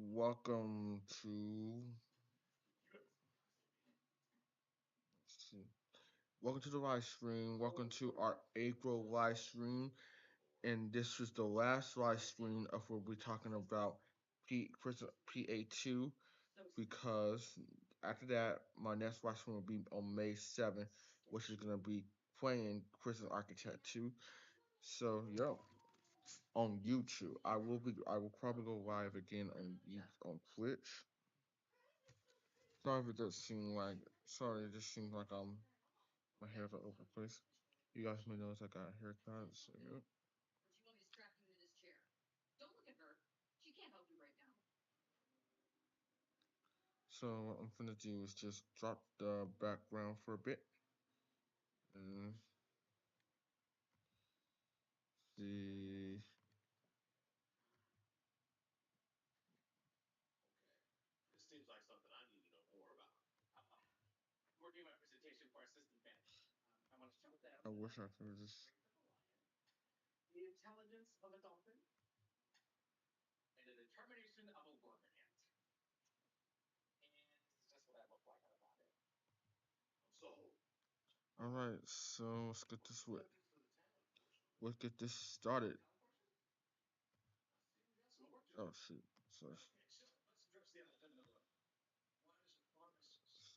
Welcome to the live stream. Welcome to our April live stream, and this is the last live stream of what we're talking about PA2, because after that, my next live stream will be on May 7th, which is gonna be playing Prison Architect 2. So on YouTube, I will probably go live again on Twitch. Sorry if it does seem like, it just seems like my hair's all over the place. You guys may notice I got a haircut, so yep. So what I'm gonna do is just drop the background for a bit. And see. I wish I could just. All right, so let's get this started. Oh shoot, sorry.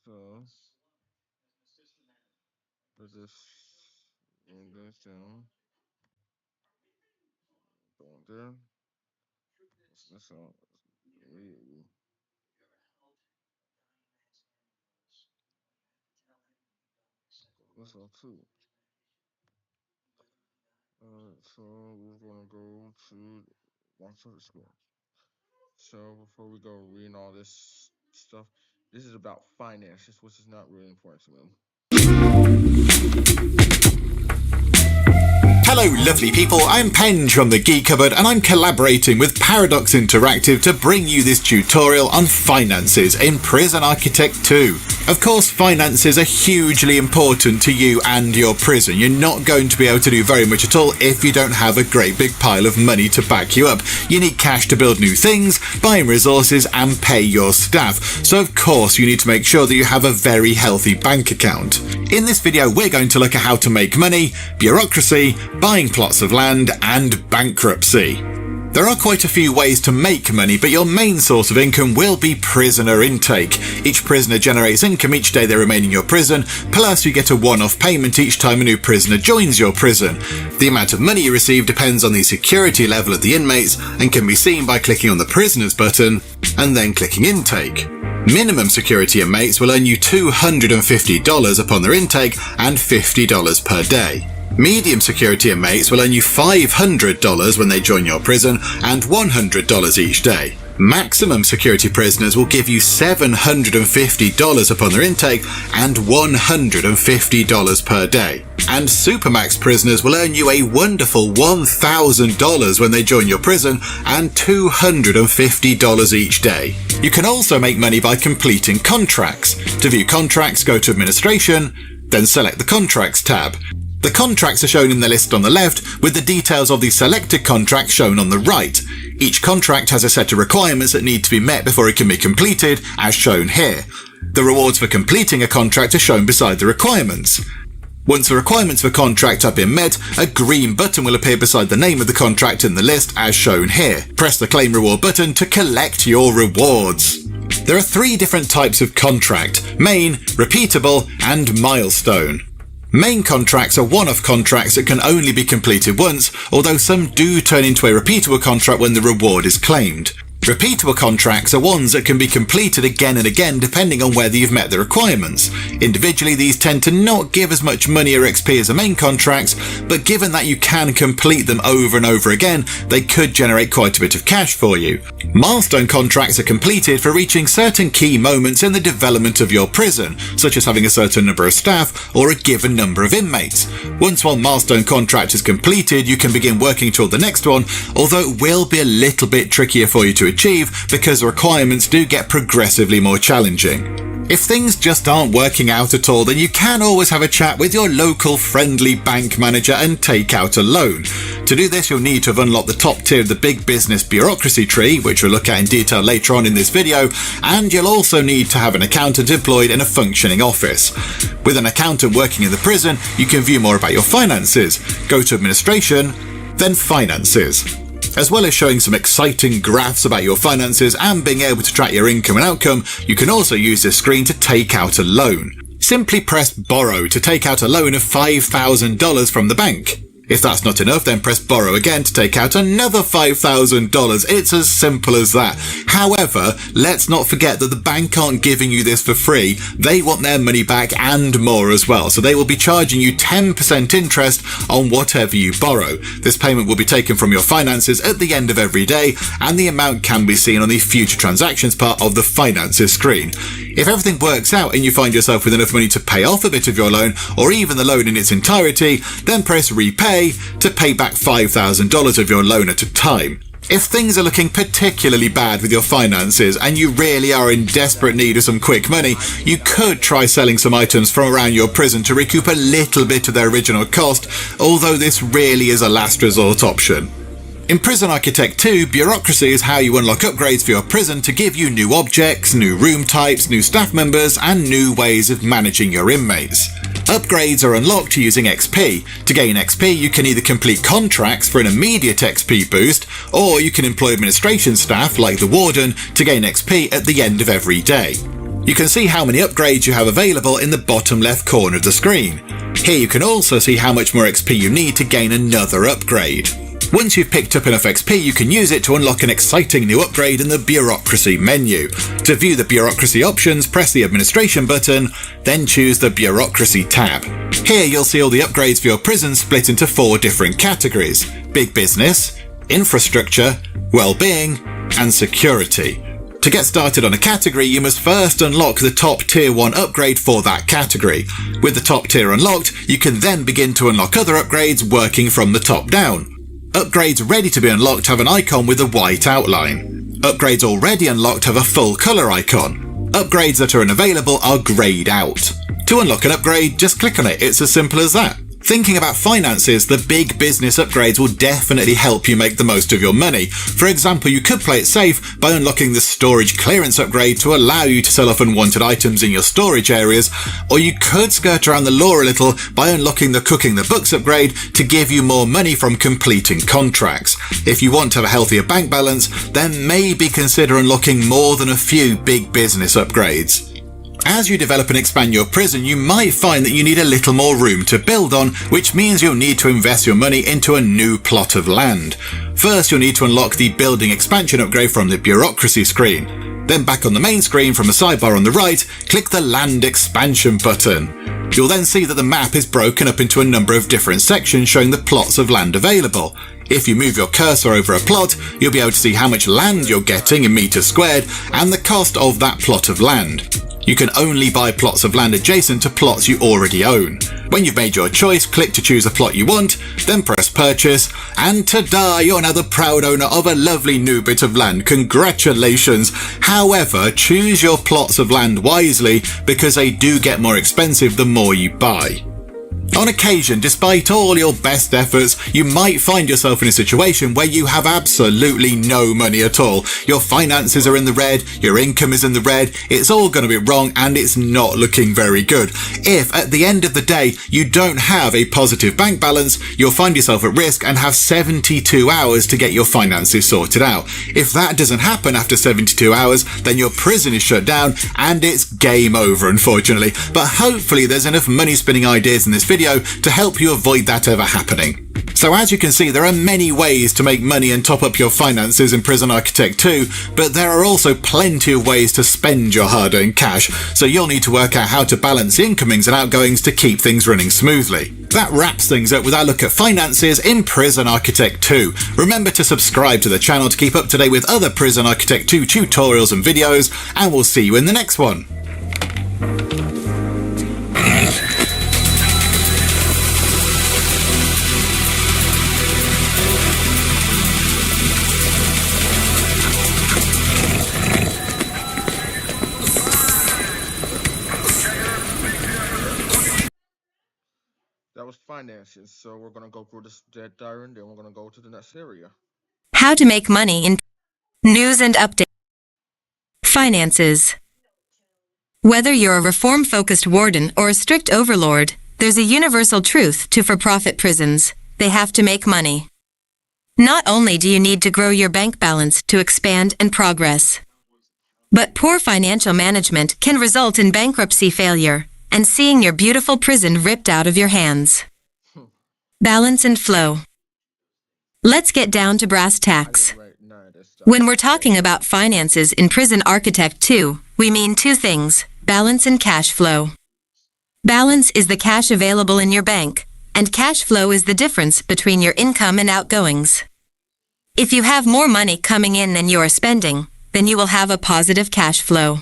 So let's just bring this down. Go on there. What's this out? This one too. So we're gonna go to one service school. So before we go reading all this stuff, this is about finances, which is not really important to me. Hello lovely people, I'm Penge from the Geek Cupboard and I'm collaborating with Paradox Interactive to bring you this tutorial on finances in Prison Architect 2. Of course, finances are hugely important to you and your prison. You're not going to be able to do very much at all if you don't have a great big pile of money to back you up. You need cash to build new things, buy resources and pay your staff. So of course you need to make sure that you have a very healthy bank account. In this video we're going to look at how to make money, bureaucracy, buying plots of land and bankruptcy. There are quite a few ways to make money, but your main source of income will be prisoner intake. Each prisoner generates income each day they remain in your prison, plus you get a one-off payment each time a new prisoner joins your prison. The amount of money you receive depends on the security level of the inmates and can be seen by clicking on the prisoners button and then clicking intake. Minimum security inmates will earn you $250 upon their intake and $50 per day. Medium security inmates will earn you $500 when they join your prison and $100 each day. Maximum security prisoners will give you $750 upon their intake and $150 per day. And Supermax prisoners will earn you a wonderful $1,000 when they join your prison and $250 each day. You can also make money by completing contracts. To view contracts, go to Administration, then select the Contracts tab. The contracts are shown in the list on the left, with the details of the selected contract shown on the right. Each contract has a set of requirements that need to be met before it can be completed, as shown here. The rewards for completing a contract are shown beside the requirements. Once the requirements for contract have been met, a green button will appear beside the name of the contract in the list, as shown here. Press the Claim Reward button to collect your rewards. There are three different types of contract: main, repeatable, and milestone. Main contracts are one-off contracts that can only be completed once, although some do turn into a repeatable contract when the reward is claimed. Repeatable contracts are ones that can be completed again and again depending on whether you've met the requirements. Individually, these tend to not give as much money or XP as the main contracts, but given that you can complete them over and over again, they could generate quite a bit of cash for you. Milestone contracts are completed for reaching certain key moments in the development of your prison, such as having a certain number of staff or a given number of inmates. Once one milestone contract is completed, you can begin working toward the next one, although it will be a little bit trickier for you to achieve because the requirements do get progressively more challenging. If things just aren't working out at all, then you can always have a chat with your local friendly bank manager and take out a loan. To do this, you'll need to have unlocked the top tier of the big business bureaucracy tree, which we'll look at in detail later on in this video, and you'll also need to have an accountant employed in a functioning office. With an accountant working in the prison, you can view more about your finances, go to administration, then finances. As well as showing some exciting graphs about your finances and being able to track your income and outcome, you can also use this screen to take out a loan. Simply press borrow to take out a loan of $5,000 from the bank. If that's not enough, then press borrow again to take out another $5,000. It's as simple as that. However, let's not forget that the bank aren't giving you this for free. They want their money back and more as well. So they will be charging you 10% interest on whatever you borrow. This payment will be taken from your finances at the end of every day, and the amount can be seen on the future transactions part of the finances screen. If everything works out and you find yourself with enough money to pay off a bit of your loan, or even the loan in its entirety, then press repay to pay back $5,000 of your loan at a time. If things are looking particularly bad with your finances and you really are in desperate need of some quick money, you could try selling some items from around your prison to recoup a little bit of their original cost, although this really is a last resort option. In Prison Architect 2, bureaucracy is how you unlock upgrades for your prison to give you new objects, new room types, new staff members, and new ways of managing your inmates. Upgrades are unlocked using XP. To gain XP, you can either complete contracts for an immediate XP boost, or you can employ administration staff, like the warden, to gain XP at the end of every day. You can see how many upgrades you have available in the bottom left corner of the screen. Here you can also see how much more XP you need to gain another upgrade. Once you've picked up enough XP, you can use it to unlock an exciting new upgrade in the bureaucracy menu. To view the bureaucracy options, press the administration button, then choose the bureaucracy tab. Here you'll see all the upgrades for your prison split into 4 different categories: big business, infrastructure, well-being, and security. To get started on a category, you must first unlock the top tier 1 upgrade for that category. With the top tier unlocked, you can then begin to unlock other upgrades working from the top down. Upgrades ready to be unlocked have an icon with a white outline. Upgrades already unlocked have a full colour icon. Upgrades that are unavailable are greyed out. To unlock an upgrade, just click on it. It's as simple as that. Thinking about finances, the big business upgrades will definitely help you make the most of your money. For example, you could play it safe by unlocking the storage clearance upgrade to allow you to sell off unwanted items in your storage areas, or you could skirt around the law a little by unlocking the cooking the books upgrade to give you more money from completing contracts. If you want to have a healthier bank balance, then maybe consider unlocking more than a few big business upgrades. As you develop and expand your prison, you might find that you need a little more room to build on, which means you'll need to invest your money into a new plot of land. First, you'll need to unlock the building expansion upgrade from the bureaucracy screen. Then back on the main screen from the sidebar on the right, click the land expansion button. You'll then see that the map is broken up into a number of different sections showing the plots of land available. If you move your cursor over a plot, you'll be able to see how much land you're getting in meters squared and the cost of that plot of land. You can only buy plots of land adjacent to plots you already own. When you've made your choice, click to choose a plot you want, then press purchase, and ta-da, you're now the proud owner of a lovely new bit of land. Congratulations! However, choose your plots of land wisely because they do get more expensive the more you buy. On occasion, despite all your best efforts, you might find yourself in a situation where you have absolutely no money at all. Your finances are in the red, your income is in the red, it's all going to be wrong and it's not looking very good. If at the end of the day you don't have a positive bank balance, you'll find yourself at risk and have 72 hours to get your finances sorted out. If that doesn't happen after 72 hours, then your prison is shut down and it's game over, unfortunately. But hopefully there's enough money spinning ideas in this video to help you avoid that ever happening. So as you can see, there are many ways to make money and top up your finances in Prison Architect 2, but there are also plenty of ways to spend your hard-earned cash, so you'll need to work out how to balance the incomings and outgoings to keep things running smoothly. That wraps things up with our look at finances in Prison Architect 2. Remember to subscribe to the channel to keep up to date with other Prison Architect 2 tutorials and videos, and we'll see you in the next one. covers finances. So we're gonna go through this dead diary, and then we're gonna go to the next area. How to make money in news and updates. Finances. Whether you're a reform-focused warden or a strict overlord, there's a universal truth to for-profit prisons. They have to make money. Not only do you need to grow your bank balance to expand and progress, but poor financial management can result in bankruptcy failure and seeing your beautiful prison ripped out of your hands. Balance and flow. Let's get down to brass tacks. When we're talking about finances in Prison Architect 2, we mean two things: balance and cash flow. Balance is the cash available in your bank, and cash flow is the difference between your income and outgoings. If you have more money coming in than you are spending, then you will have a positive cash flow.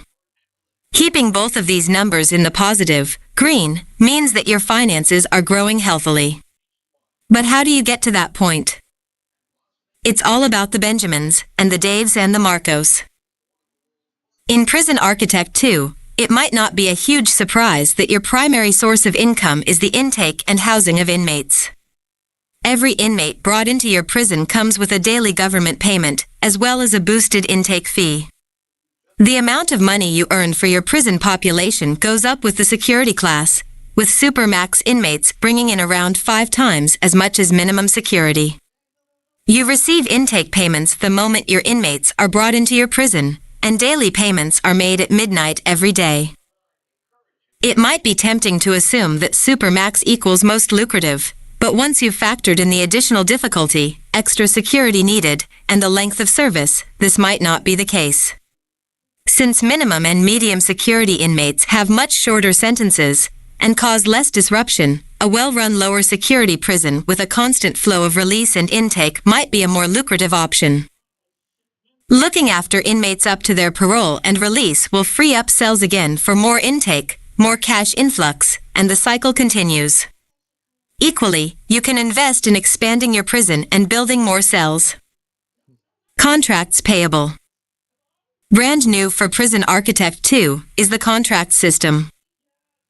Keeping both of these numbers in the positive, green, means that your finances are growing healthily. But how do you get to that point? It's all about the Benjamins, and the Daves and the Marcos. In Prison Architect 2, it might not be a huge surprise that your primary source of income is the intake and housing of inmates. Every inmate brought into your prison comes with a daily government payment, as well as a boosted intake fee. The amount of money you earn for your prison population goes up with the security class, with supermax inmates bringing in around 5 times as much as minimum security. You receive intake payments the moment your inmates are brought into your prison, and daily payments are made at midnight every day. It might be tempting to assume that supermax equals most lucrative, but once you've factored in the additional difficulty, extra security needed, and the length of service, this might not be the case. Since minimum and medium security inmates have much shorter sentences and cause less disruption, a well-run lower security prison with a constant flow of release and intake might be a more lucrative option. Looking after inmates up to their parole and release will free up cells again for more intake, more cash influx, and the cycle continues. Equally, you can invest in expanding your prison and building more cells. Contracts payable. Brand new for Prison Architect 2 is the contract system.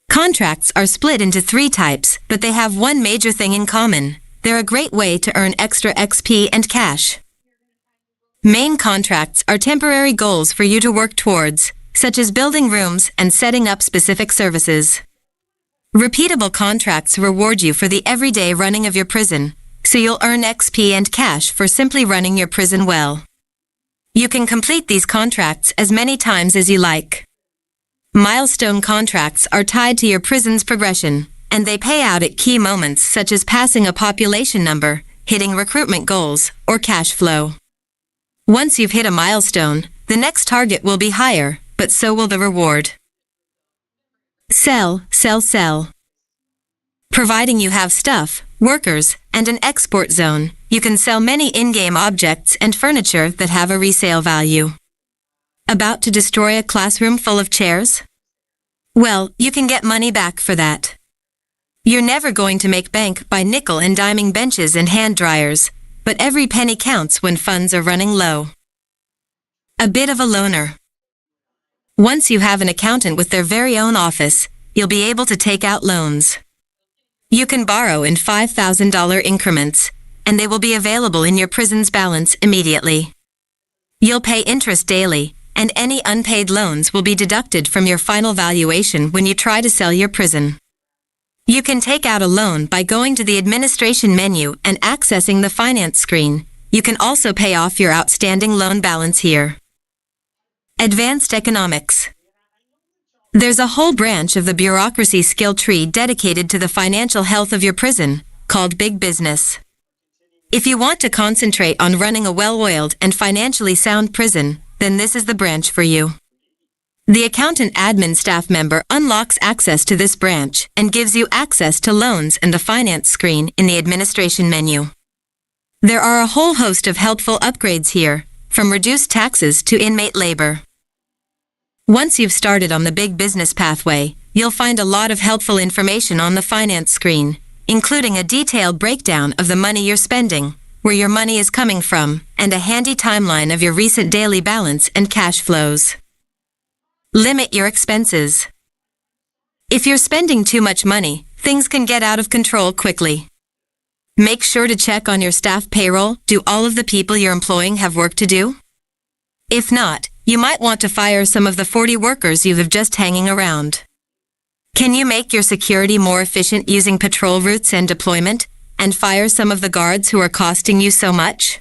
Contracts are split into 3 types, but they have one major thing in common. They're a great way to earn extra XP and cash. Main contracts are temporary goals for you to work towards, such as building rooms and setting up specific services. Repeatable contracts reward you for the everyday running of your prison, so you'll earn XP and cash for simply running your prison well. You can complete these contracts as many times as you like. Milestone contracts are tied to your prison's progression, and they pay out at key moments such as passing a population number, hitting recruitment goals, or cash flow. Once you've hit a milestone, the next target will be higher, but so will the reward. Sell, sell, sell. Providing you have stuff, workers, and an export zone, you can sell many in-game objects and furniture that have a resale value. About to destroy a classroom full of chairs? Well, you can get money back for that. You're never going to make bank by nickel and diming benches and hand dryers, but every penny counts when funds are running low. A bit of a loaner. Once you have an accountant with their very own office, you'll be able to take out loans. You can borrow in $5,000 increments, and they will be available in your prison's balance immediately. You'll pay interest daily, and any unpaid loans will be deducted from your final valuation when you try to sell your prison. You can take out a loan by going to the administration menu and accessing the finance screen. You can also pay off your outstanding loan balance here. Advanced economics. There's a whole branch of the bureaucracy skill tree dedicated to the financial health of your prison, called Big Business. If you want to concentrate on running a well-oiled and financially sound prison, then this is the branch for you. The accountant admin staff member unlocks access to this branch and gives you access to loans and the finance screen in the administration menu. There are a whole host of helpful upgrades here, from reduced taxes to inmate labor. Once you've started on the big business pathway, you'll find a lot of helpful information on the finance screen, including a detailed breakdown of the money you're spending, where your money is coming from, and a handy timeline of your recent daily balance and cash flows. Limit your expenses. If you're spending too much money, things can get out of control quickly. Make sure to check on your staff payroll. Do all of the people you're employing have work to do? If not, you might want to fire some of the 40 workers you have just hanging around. Can you make your security more efficient using patrol routes and deployment, and fire some of the guards who are costing you so much?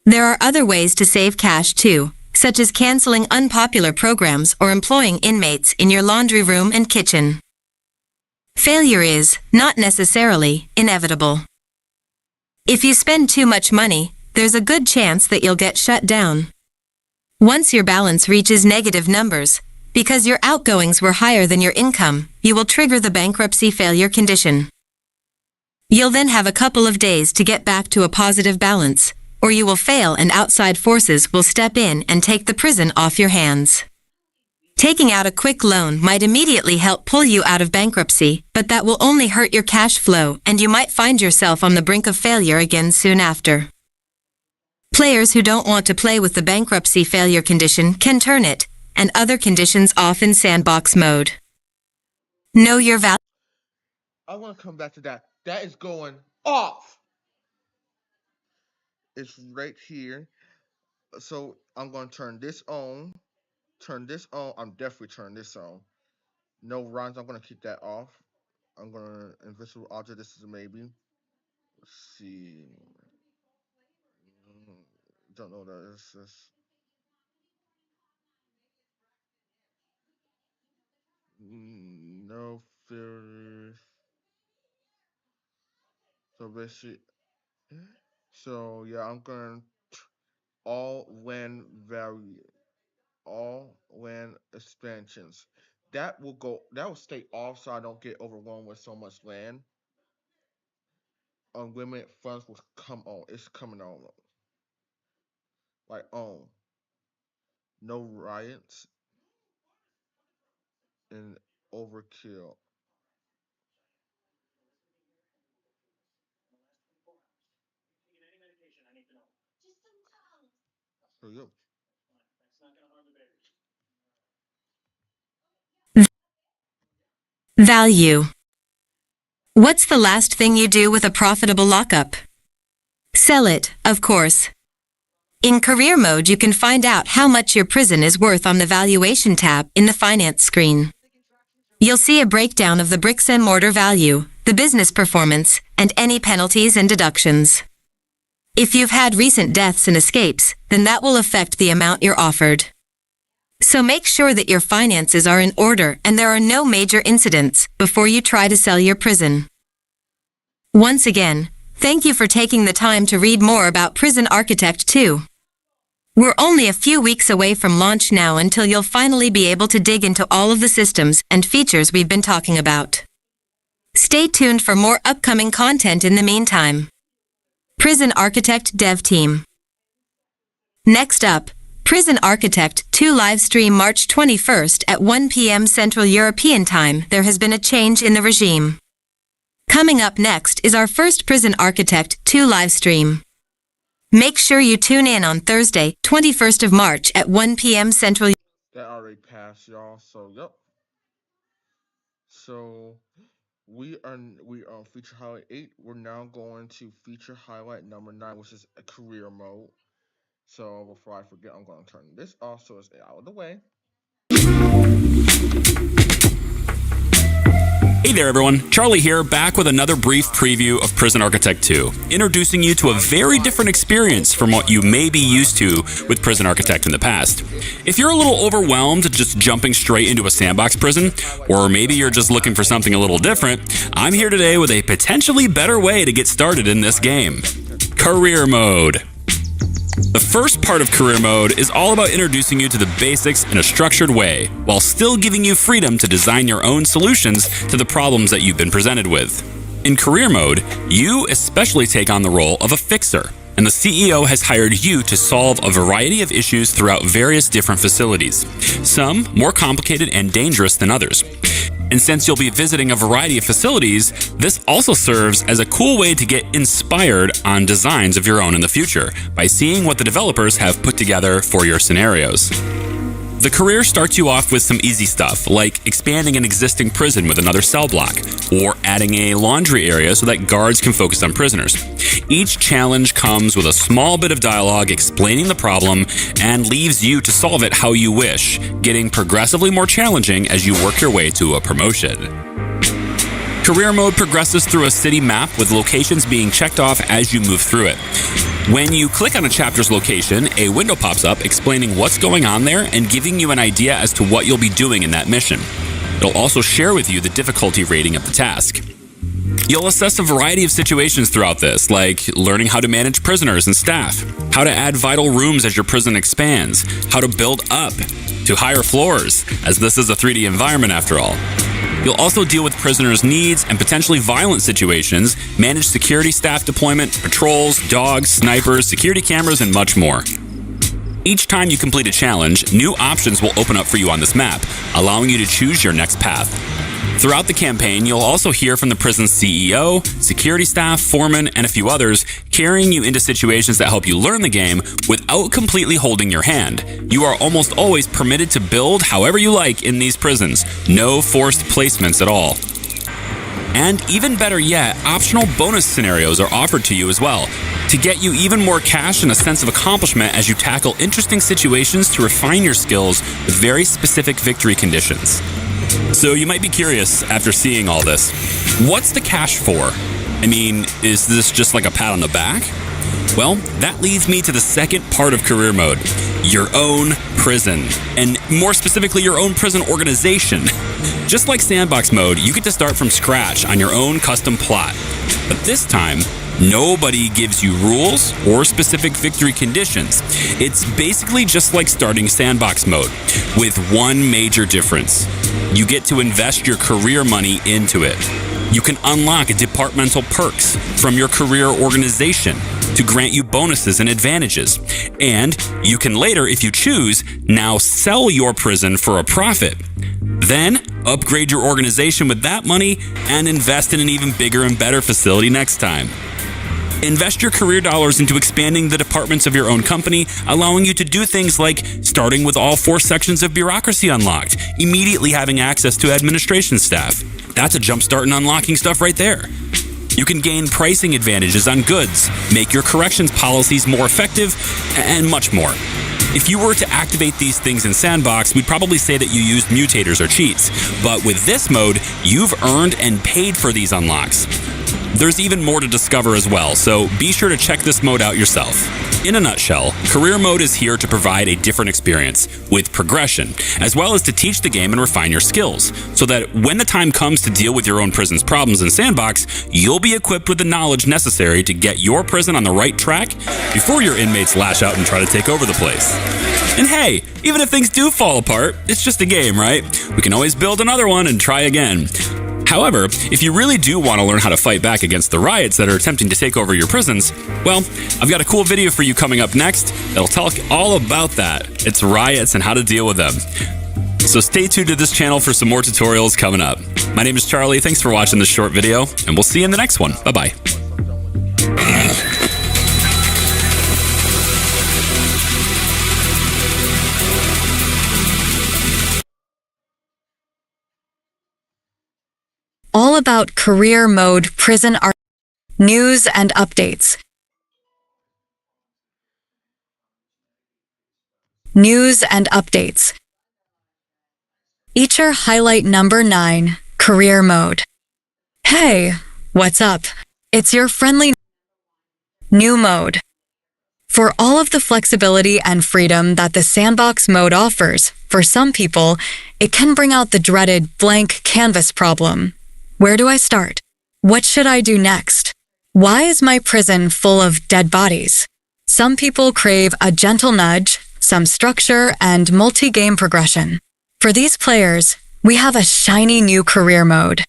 There are other ways to save cash too, such as canceling unpopular programs or employing inmates in your laundry room and kitchen. Failure is, not necessarily, inevitable. If you spend too much money, there's a good chance that you'll get shut down. Once your balance reaches negative numbers, because your outgoings were higher than your income, you will trigger the bankruptcy failure condition. You'll then have a couple of days to get back to a positive balance, or you will fail and outside forces will step in and take the prison off your hands. Taking out a quick loan might immediately help pull you out of bankruptcy, but that will only hurt your cash flow and you might find yourself on the brink of failure again soon after. Players who don't want to play with the bankruptcy failure condition can turn it and other conditions off in sandbox mode. Know your value. I want to come back to that. That is going off. It's right here. So I'm going to turn this on. Turn this on. I'm definitely turning this on. No runs. I'm going to keep that off. I'm going to invisible object. This is a maybe. Let's see. Don't know what that is. No filters. So basically, so yeah, I'm going to all when expansions. That will stay off so I don't get overwhelmed with so much land. Unlimited funds will come on. It's coming on. Like no riots and overkill. So yep. Value. What's the last thing you do with a profitable lockup? Sell it, of course. In career mode, you can find out how much your prison is worth on the valuation tab in the finance screen. You'll see a breakdown of the bricks and mortar value, the business performance, and any penalties and deductions. If you've had recent deaths and escapes, then that will affect the amount you're offered. So make sure that your finances are in order and there are no major incidents before you try to sell your prison. Once again, thank you for taking the time to read more about Prison Architect 2. We're only a few weeks away from launch now until you'll finally be able to dig into all of the systems and features we've been talking about. Stay tuned for more upcoming content in the meantime. Prison Architect Dev Team. Next up, Prison Architect 2 livestream March 21st at 1 p.m. Central European Time. There has been a change in the regime. Coming up next is our first Prison Architect 2 livestream. Make sure you tune in on Thursday, 21st of March at 1 p.m. Central. That already passed, y'all. So yep. So we are on feature highlight 8. We're now going to feature highlight number 9, which is a career mode. So before I forget, I'm going to turn this off so it's out of the way. Hey there everyone, Charlie here, back with another brief preview of Prison Architect 2, introducing you to a very different experience from what you may be used to with Prison Architect in the past. If you're a little overwhelmed just jumping straight into a sandbox prison, or maybe you're just looking for something a little different, I'm here today with a potentially better way to get started in this game. Career Mode. The first part of Career Mode is all about introducing you to the basics in a structured way, while still giving you freedom to design your own solutions to the problems that you've been presented with. In Career Mode, you especially take on the role of a fixer, and the CEO has hired you to solve a variety of issues throughout various different facilities, some more complicated and dangerous than others. And since you'll be visiting a variety of facilities, this also serves as a cool way to get inspired on designs of your own in the future by seeing what the developers have put together for your scenarios. The career starts you off with some easy stuff, like expanding an existing prison with another cell block, or adding a laundry area so that guards can focus on prisoners. Each challenge comes with a small bit of dialogue explaining the problem and leaves you to solve it how you wish, getting progressively more challenging as you work your way to a promotion. Career mode progresses through a city map with locations being checked off as you move through it. When you click on a chapter's location, a window pops up explaining what's going on there and giving you an idea as to what you'll be doing in that mission. It'll also share with you the difficulty rating of the task. You'll assess a variety of situations throughout this, like learning how to manage prisoners and staff, how to add vital rooms as your prison expands, how to build up to higher floors, as this is a 3D environment after all. You'll also deal with prisoners' needs and potentially violent situations, manage security staff deployment, patrols, dogs, snipers, security cameras, and much more. Each time you complete a challenge, new options will open up for you on this map, allowing you to choose your next path. Throughout the campaign, you'll also hear from the prison's CEO, security staff, foreman, and a few others, carrying you into situations that help you learn the game without completely holding your hand. You are almost always permitted to build however you like in these prisons, no forced placements at all. And even better yet, optional bonus scenarios are offered to you as well, to get you even more cash and a sense of accomplishment as you tackle interesting situations to refine your skills with very specific victory conditions. So you might be curious after seeing all this, what's the cash for? I mean, is this just like a pat on the back? Well, that leads me to the second part of career mode, your own prison, and more specifically, your own prison organization. Just like sandbox mode, you get to start from scratch on your own custom plot. But this time, nobody gives you rules or specific victory conditions. It's basically just like starting sandbox mode, with one major difference. You get to invest your career money into it. You can unlock departmental perks from your career organization to grant you bonuses and advantages. And you can later, if you choose, now sell your prison for a profit. Then, upgrade your organization with that money and invest in an even bigger and better facility next time. Invest your career dollars into expanding the departments of your own company, allowing you to do things like starting with all 4 sections of bureaucracy unlocked, immediately having access to administration staff. That's a jumpstart in unlocking stuff right there. You can gain pricing advantages on goods, make your corrections policies more effective, and much more. If you were to activate these things in Sandbox, we'd probably say that you used mutators or cheats. But with this mode, you've earned and paid for these unlocks. There's even more to discover as well, so be sure to check this mode out yourself. In a nutshell, career mode is here to provide a different experience, with progression, as well as to teach the game and refine your skills, so that when the time comes to deal with your own prison's problems in Sandbox, you'll be equipped with the knowledge necessary to get your prison on the right track before your inmates lash out and try to take over the place. And hey, even if things do fall apart, it's just a game, right? We can always build another one and try again. However, if you really do want to learn how to fight back against the riots that are attempting to take over your prisons, well, I've got a cool video for you coming up next that'll talk all about that. It's riots and how to deal with them. So stay tuned to this channel for some more tutorials coming up. My name is Charlie. Thanks for watching this short video, and we'll see you in the next one. Bye-bye. All about career mode prison news and updates. News and updates. Eacher highlight number 9, career mode. Hey, what's up? It's your friendly new mode. For all of the flexibility and freedom that the sandbox mode offers, for some people, it can bring out the dreaded blank canvas problem. Where do I start? What should I do next? Why is my prison full of dead bodies? Some people crave a gentle nudge, some structure, and multi-game progression. For these players, we have a shiny new career mode.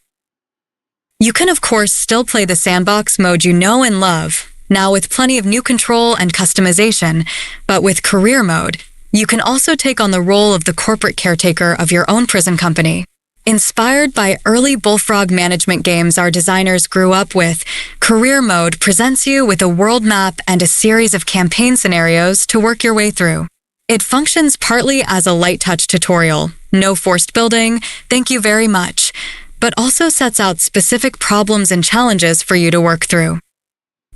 You can of course still play the sandbox mode you know and love, now with plenty of new control and customization, but with career mode, you can also take on the role of the corporate caretaker of your own prison company. Inspired by early Bullfrog management games our designers grew up with, Career Mode presents you with a world map and a series of campaign scenarios to work your way through. It functions partly as a light touch tutorial, no forced building, thank you very much, but also sets out specific problems and challenges for you to work through.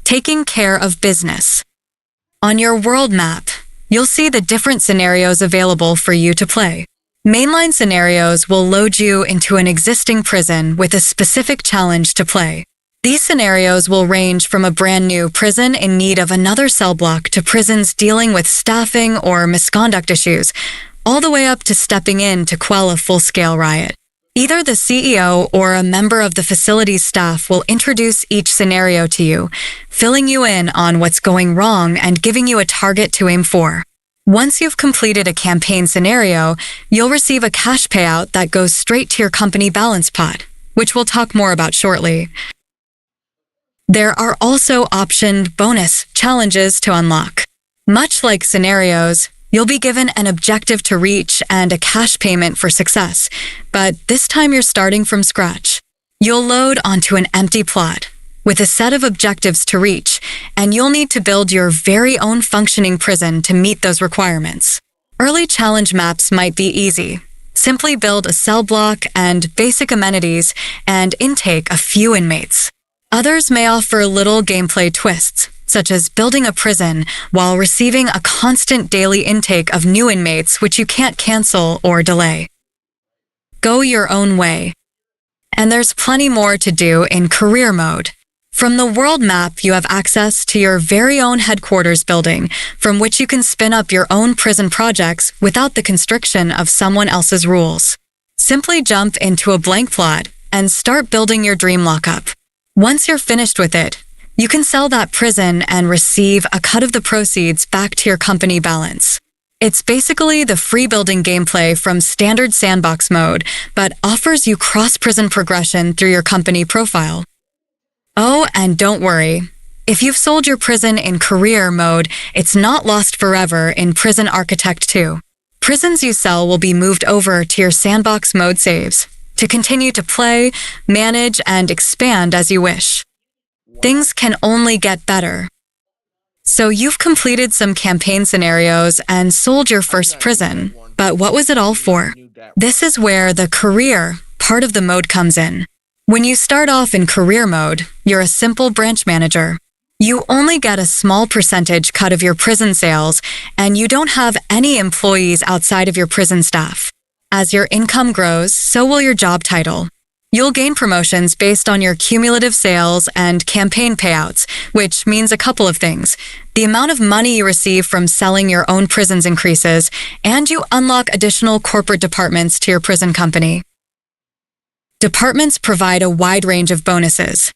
Taking care of business. On your world map, you'll see the different scenarios available for you to play. Mainline scenarios will load you into an existing prison with a specific challenge to play. These scenarios will range from a brand new prison in need of another cell block to prisons dealing with staffing or misconduct issues, all the way up to stepping in to quell a full-scale riot. Either the CEO or a member of the facility's staff will introduce each scenario to you, filling you in on what's going wrong and giving you a target to aim for. Once you've completed a campaign scenario, you'll receive a cash payout that goes straight to your company balance pot, which we'll talk more about shortly. There are also optioned bonus challenges to unlock. Much like scenarios, you'll be given an objective to reach and a cash payment for success, but this time you're starting from scratch. You'll load onto an empty plot with a set of objectives to reach, and you'll need to build your very own functioning prison to meet those requirements. Early challenge maps might be easy. Simply build a cell block and basic amenities and intake a few inmates. Others may offer little gameplay twists, such as building a prison while receiving a constant daily intake of new inmates which you can't cancel or delay. Go your own way. And there's plenty more to do in career mode. From the world map, you have access to your very own headquarters building, from which you can spin up your own prison projects without the constriction of someone else's rules. Simply jump into a blank plot and start building your dream lockup. Once you're finished with it, you can sell that prison and receive a cut of the proceeds back to your company balance. It's basically the free building gameplay from standard sandbox mode, but offers you cross-prison progression through your company profile. Oh, and don't worry. If you've sold your prison in career mode, it's not lost forever in Prison Architect 2. Prisons you sell will be moved over to your sandbox mode saves to continue to play, manage, and expand as you wish. Things can only get better. So you've completed some campaign scenarios and sold your first prison, but what was it all for? This is where the career part of the mode comes in. When you start off in career mode, you're a simple branch manager. You only get a small percentage cut of your prison sales, and you don't have any employees outside of your prison staff. As your income grows, so will your job title. You'll gain promotions based on your cumulative sales and campaign payouts, which means a couple of things. The amount of money you receive from selling your own prisons increases, and you unlock additional corporate departments to your prison company. Departments provide a wide range of bonuses.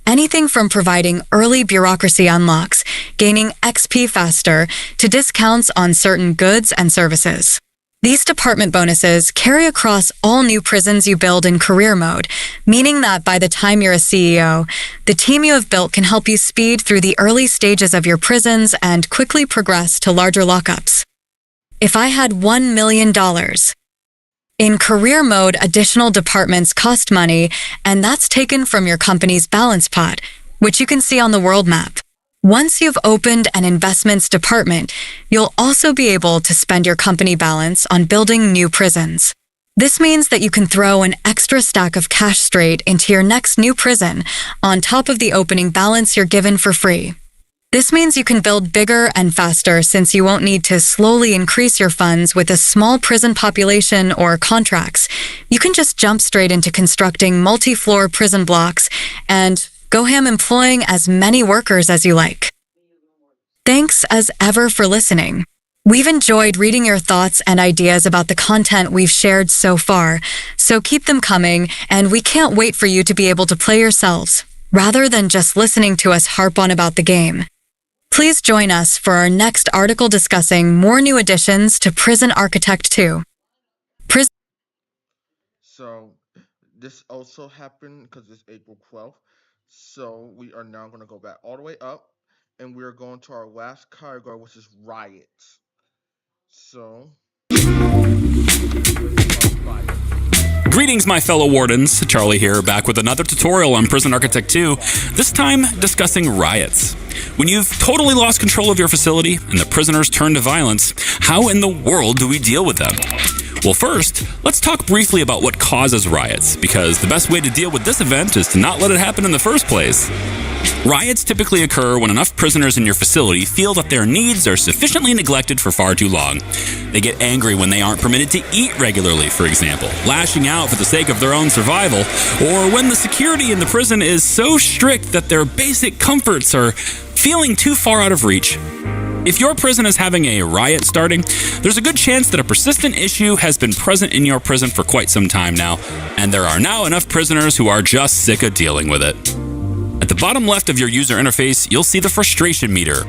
Anything from providing early bureaucracy unlocks, gaining XP faster, to discounts on certain goods and services. These department bonuses carry across all new prisons you build in career mode, meaning that by the time you're a CEO, the team you have built can help you speed through the early stages of your prisons and quickly progress to larger lockups. If I had $1 million, in career mode, additional departments cost money, and that's taken from your company's balance pot, which you can see on the world map. Once you've opened an investments department, you'll also be able to spend your company balance on building new prisons. This means that you can throw an extra stack of cash straight into your next new prison on top of the opening balance you're given for free. This means you can build bigger and faster since you won't need to slowly increase your funds with a small prison population or contracts. You can just jump straight into constructing multi-floor prison blocks and go ham employing as many workers as you like. Thanks as ever for listening. We've enjoyed reading your thoughts and ideas about the content we've shared so far, so keep them coming, and we can't wait for you to be able to play yourselves, rather than just listening to us harp on about the game. Please join us for our next article discussing more new additions to Prison Architect 2. So this also happened because it's April 12th. So we are now going to go back all the way up, and we are going to our last category, which is riots. So let's talk about riots. Greetings, my fellow wardens. Charlie here, back with another tutorial on Prison Architect 2, this time discussing riots. When you've totally lost control of your facility and the prisoners turn to violence, how in the world do we deal with them? Well, first, let's talk briefly about what causes riots, because the best way to deal with this event is to not let it happen in the first place. Riots typically occur when enough prisoners in your facility feel that their needs are sufficiently neglected for far too long. They get angry when they aren't permitted to eat regularly, for example, lashing out for the sake of their own survival, or when the security in the prison is so strict that their basic comforts are feeling too far out of reach. If your prison is having a riot starting, there's a good chance that a persistent issue has been present in your prison for quite some time now, and there are now enough prisoners who are just sick of dealing with it. At the bottom left of your user interface, you'll see the frustration meter.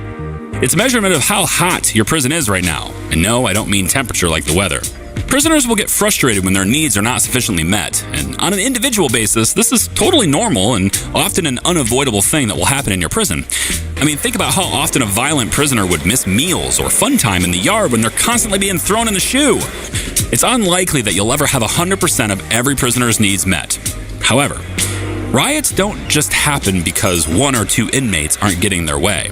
It's a measurement of how hot your prison is right now. And no, I don't mean temperature like the weather. Prisoners will get frustrated when their needs are not sufficiently met, and on an individual basis, this is totally normal and often an unavoidable thing that will happen in your prison. I mean, think about how often a violent prisoner would miss meals or fun time in the yard when they're constantly being thrown in the shoe. It's unlikely that you'll ever have 100% of every prisoner's needs met. However, riots don't just happen because one or two inmates aren't getting their way.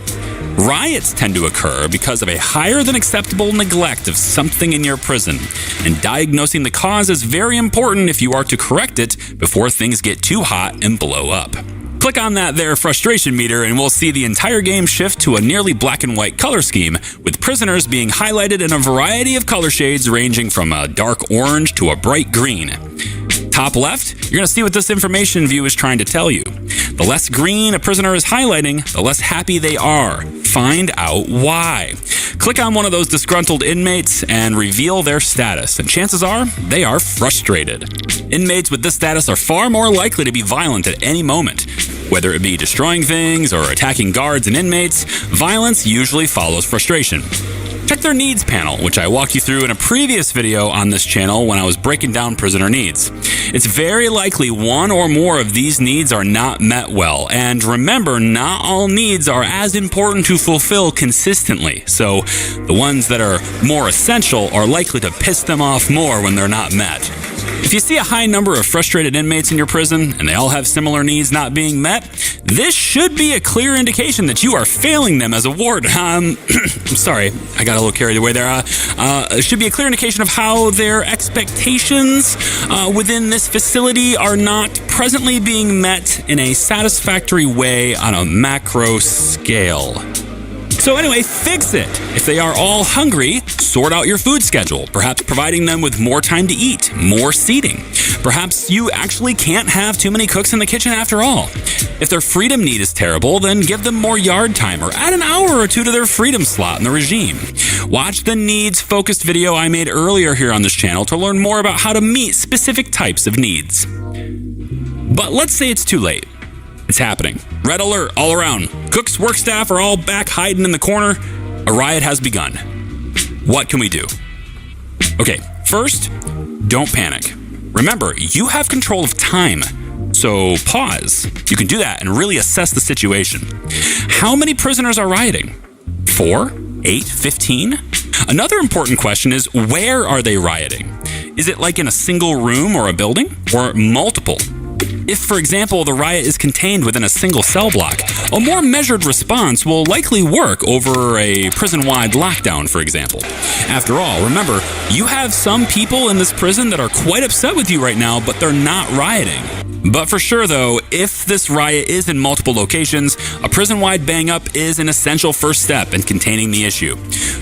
Riots tend to occur because of a higher than acceptable neglect of something in your prison, and diagnosing the cause is very important if you are to correct it before things get too hot and blow up. Click on that there frustration meter and we'll see the entire game shift to a nearly black and white color scheme, with prisoners being highlighted in a variety of color shades ranging from a dark orange to a bright green. Top left, you're going to see what this information view is trying to tell you. The less green a prisoner is highlighting, the less happy they are. Find out why. Click on one of those disgruntled inmates and reveal their status, and chances are they are frustrated. Inmates with this status are far more likely to be violent at any moment. Whether it be destroying things or attacking guards and inmates, violence usually follows frustration. Check their needs panel, which I walked you through in a previous video on this channel when I was breaking down prisoner needs. It's very likely one or more of these needs are not met well, and remember, not all needs are as important to fulfill consistently, so the ones that are more essential are likely to piss them off more when they're not met. If you see a high number of frustrated inmates in your prison, and they all have similar needs not being met, this should be a clear indication that you are failing them as a ward. I'm sorry, I got a little carried away there. It should be a clear indication of how their expectations within this facility are not presently being met in a satisfactory way on a macro scale. So anyway, fix it. If they are all hungry, sort out your food schedule, perhaps providing them with more time to eat, more seating. Perhaps you actually can't have too many cooks in the kitchen after all. If their freedom need is terrible, then give them more yard time or add an hour or two to their freedom slot in the regime. Watch the needs-focused video I made earlier here on this channel to learn more about how to meet specific types of needs. But let's say it's too late. It's happening. Red alert all around. Cooks, work staff are all back hiding in the corner. A riot has begun. What can we do? Okay, first, don't panic. Remember, you have control of time. So pause. You can do that and really assess the situation. How many prisoners are rioting? 4? 8? 15? Another important question is, where are they rioting? Is it like in a single room or a building? Or multiple? If, for example, the riot is contained within a single cell block, a more measured response will likely work over a prison-wide lockdown, for example. After all, remember, you have some people in this prison that are quite upset with you right now, but they're not rioting. But for sure, though, if this riot is in multiple locations, a prison-wide bang-up is an essential first step in containing the issue.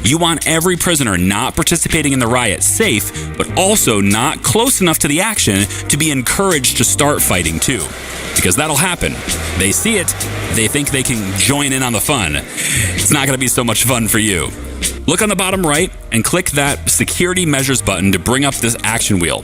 You want every prisoner not participating in the riot safe, but also not close enough to the action to be encouraged to start fighting too. Because that'll happen. They see it, they think they can join in on the fun. It's not going to be so much fun for you. Look on the bottom right and click that security measures button to bring up this action wheel.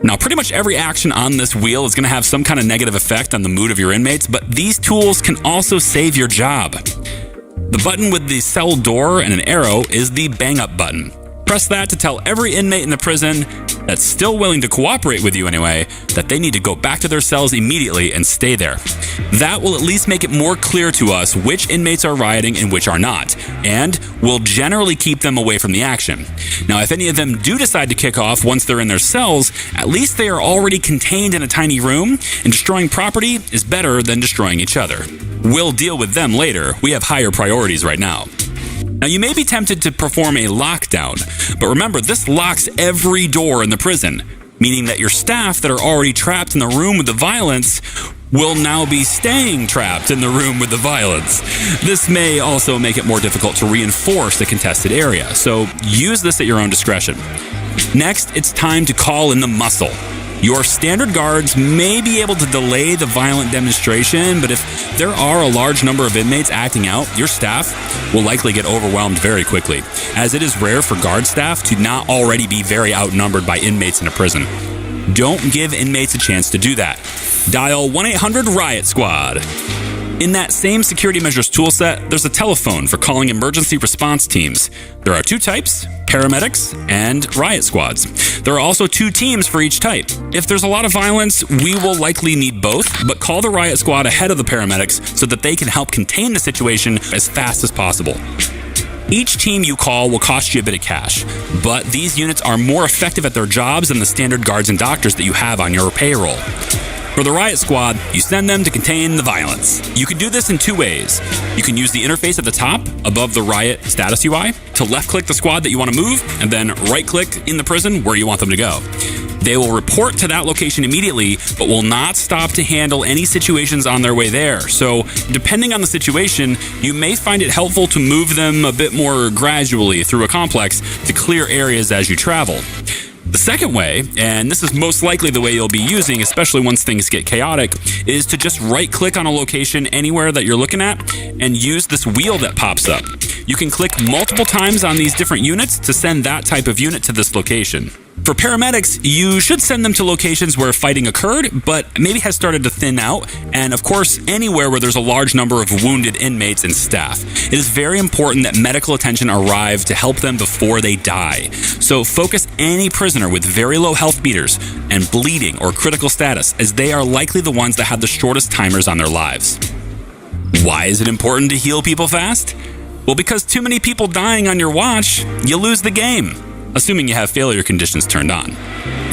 Now, pretty much every action on this wheel is going to have some kind of negative effect on the mood of your inmates, but these tools can also save your job. The button with the cell door and an arrow is the bang up button. Press that to tell every inmate in the prison that's still willing to cooperate with you anyway, that they need to go back to their cells immediately and stay there. That will at least make it more clear to us which inmates are rioting and which are not, and will generally keep them away from the action. Now, if any of them do decide to kick off once they're in their cells, at least they are already contained in a tiny room, and destroying property is better than destroying each other. We'll deal with them later. We have higher priorities right now. Now, you may be tempted to perform a lockdown, but remember, this locks every door in the prison, meaning that your staff that are already trapped in the room with the violence will now be staying trapped in the room with the violence. This may also make it more difficult to reinforce the contested area, so use this at your own discretion. Next, it's time to call in the muscle. Your standard guards may be able to delay the violent demonstration, but if there are a large number of inmates acting out, your staff will likely get overwhelmed very quickly, as it is rare for guard staff to not already be very outnumbered by inmates in a prison. Don't give inmates a chance to do that. Dial 1-800-RIOT SQUAD. In that same security measures toolset, there's a telephone for calling emergency response teams. There are 2 types, paramedics and riot squads. There are also 2 teams for each type. If there's a lot of violence, we will likely need both, but call the riot squad ahead of the paramedics so that they can help contain the situation as fast as possible. Each team you call will cost you a bit of cash, but these units are more effective at their jobs than the standard guards and doctors that you have on your payroll. For the riot squad, you send them to contain the violence. You can do this in 2 ways. You can use the interface at the top, above the riot status UI, to left-click the squad that you want to move, and then right-click in the prison where you want them to go. They will report to that location immediately, but will not stop to handle any situations on their way there. So, depending on the situation, you may find it helpful to move them a bit more gradually through a complex to clear areas as you travel. The second way, and this is most likely the way you'll be using, especially once things get chaotic, is to just right-click on a location anywhere that you're looking at and use this wheel that pops up. You can click multiple times on these different units to send that type of unit to this location. For paramedics, you should send them to locations where fighting occurred, but maybe has started to thin out, and of course, anywhere where there's a large number of wounded inmates and staff. It is very important that medical attention arrive to help them before they die. So focus any prisoner with very low health meters and bleeding or critical status, as they are likely the ones that have the shortest timers on their lives. Why is it important to heal people fast? Well, because too many people dying on your watch, you lose the game, assuming you have failure conditions turned on.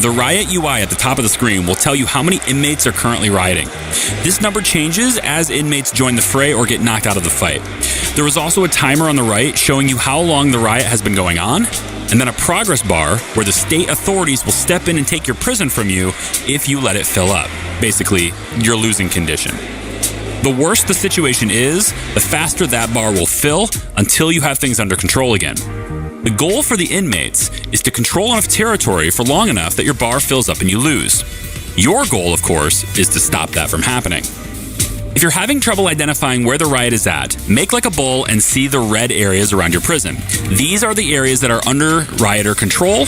The riot UI at the top of the screen will tell you how many inmates are currently rioting. This number changes as inmates join the fray or get knocked out of the fight. There is also a timer on the right showing you how long the riot has been going on, and then a progress bar where the state authorities will step in and take your prison from you if you let it fill up. Basically, your losing condition. The worse the situation is, the faster that bar will fill until you have things under control again. The goal for the inmates is to control enough territory for long enough that your bar fills up and you lose. Your goal, of course, is to stop that from happening. If you're having trouble identifying where the riot is at, make like a bowl and see the red areas around your prison. These are the areas that are under rioter control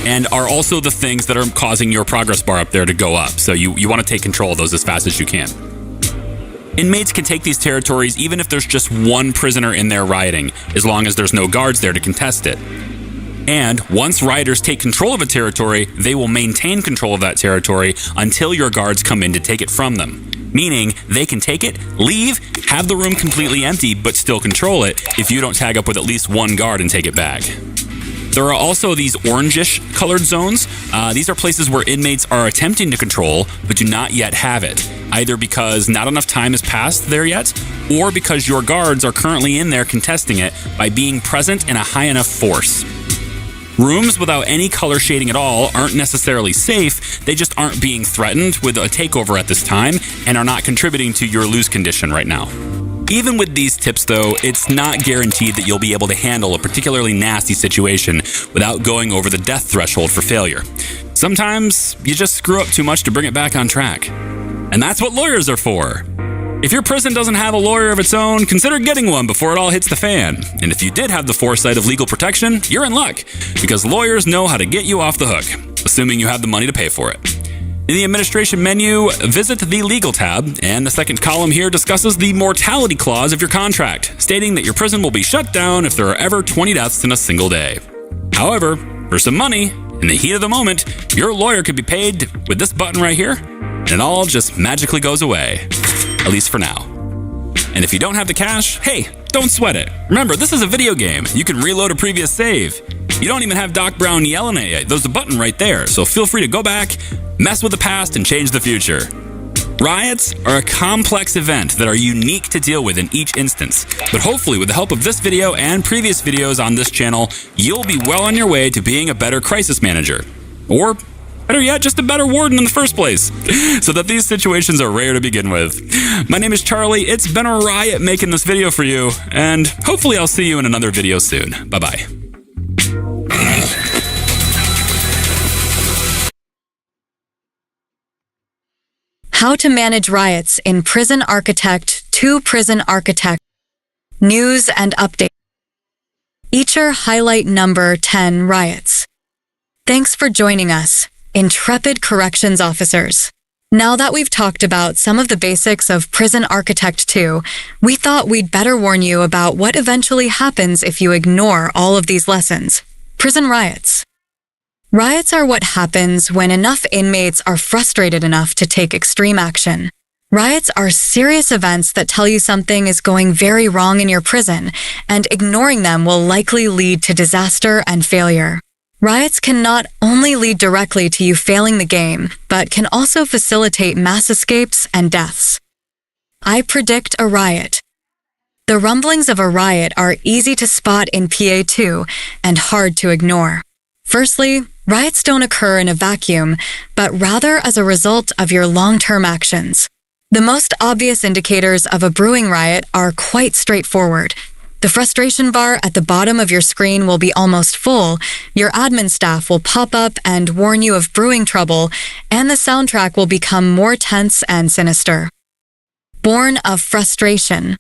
and are also the things that are causing your progress bar up there to go up. So you want to take control of those as fast as you can. Inmates can take these territories even if there's just one prisoner in there rioting, as long as there's no guards there to contest it. And once rioters take control of a territory, they will maintain control of that territory until your guards come in to take it from them. Meaning, they can take it, leave, have the room completely empty, but still control it if you don't tag up with at least one guard and take it back. There are also these orangish colored zones. These are places where inmates are attempting to control, but do not yet have it, either because not enough time has passed there yet, or because your guards are currently in there contesting it by being present in a high enough force. Rooms without any color shading at all aren't necessarily safe, they just aren't being threatened with a takeover at this time and are not contributing to your lose condition right now. Even with these tips though, it's not guaranteed that you'll be able to handle a particularly nasty situation without going over the death threshold for failure. Sometimes you just screw up too much to bring it back on track. And that's what lawyers are for. If your prison doesn't have a lawyer of its own, consider getting one before it all hits the fan. And if you did have the foresight of legal protection, you're in luck, because lawyers know how to get you off the hook, assuming you have the money to pay for it. In the administration menu, visit the legal tab, and the second column here discusses the mortality clause of your contract, stating that your prison will be shut down if there are ever 20 deaths in a single day. However, for some money, in the heat of the moment, your lawyer could be paid with this button right here, and it all just magically goes away. At least for now. And if you don't have the cash, hey, don't sweat it. Remember, this is a video game. You can reload a previous save. You don't even have Doc Brown yelling at you. There's a button right there, so feel free to go back, mess with the past, and change the future. Riots are a complex event that are unique to deal with in each instance, but hopefully with the help of this video and previous videos on this channel, you'll be well on your way to being a better crisis manager. Or, better yet, just a better warden in the first place, so that these situations are rare to begin with. My name is Charlie, it's been a riot making this video for you, and hopefully I'll see you in another video soon. Bye-bye. How to manage riots in Prison Architect 2 Prison Architect. News and update. Feature highlight number 10 riots. Thanks for joining us, intrepid corrections officers. Now that we've talked about some of the basics of Prison Architect 2, we thought we'd better warn you about what eventually happens if you ignore all of these lessons. Prison riots. Riots are what happens when enough inmates are frustrated enough to take extreme action. Riots are serious events that tell you something is going very wrong in your prison, and ignoring them will likely lead to disaster and failure. Riots can not only lead directly to you failing the game, but can also facilitate mass escapes and deaths. I predict a riot. The rumblings of a riot are easy to spot in PA2 and hard to ignore. Firstly, riots don't occur in a vacuum, but rather as a result of your long-term actions. The most obvious indicators of a brewing riot are quite straightforward. The frustration bar at the bottom of your screen will be almost full, your admin staff will pop up and warn you of brewing trouble, and the soundtrack will become more tense and sinister. Born of frustration.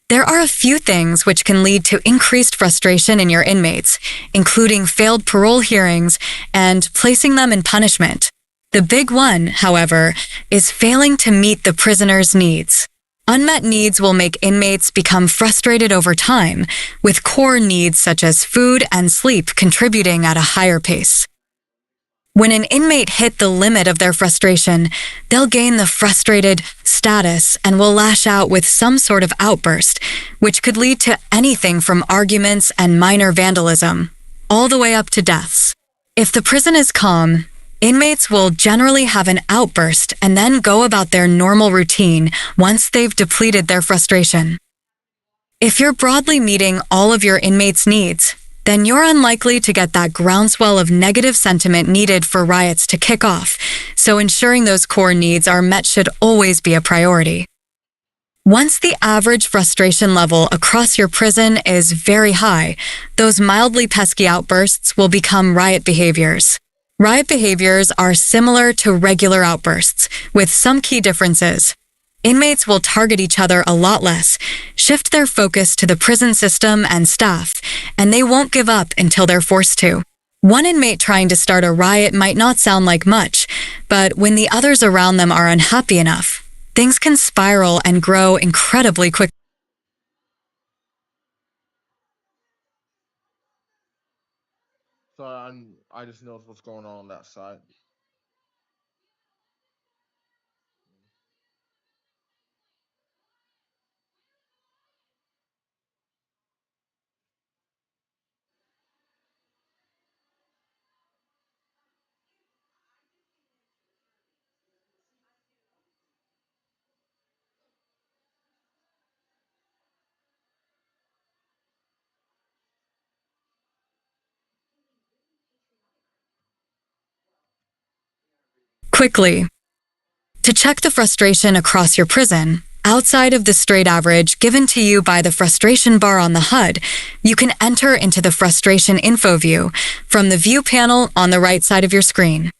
There are a few things which can lead to increased frustration in your inmates, including failed parole hearings and placing them in punishment. The big one, however, is failing to meet the prisoner's needs. Unmet needs will make inmates become frustrated over time, with core needs such as food and sleep contributing at a higher pace. When an inmate hit the limit of their frustration, they'll gain the frustrated status and will lash out with some sort of outburst, which could lead to anything from arguments and minor vandalism, all the way up to deaths. If the prison is calm, inmates will generally have an outburst and then go about their normal routine once they've depleted their frustration. If you're broadly meeting all of your inmates' needs, then you're unlikely to get that groundswell of negative sentiment needed for riots to kick off, so ensuring those core needs are met should always be a priority. Once the average frustration level across your prison is very high, those mildly pesky outbursts will become riot behaviors. Riot behaviors are similar to regular outbursts, with some key differences. Inmates will target each other a lot less, shift their focus to the prison system and staff, and they won't give up until they're forced to. One inmate trying to start a riot might not sound like much, but when the others around them are unhappy enough, things can spiral and grow incredibly quickly. So I just noticed what's going on that side. Quickly. To check the frustration across your prison, outside of the straight average given to you by the frustration bar on the HUD, you can enter into the frustration info view from the view panel on the right side of your screen.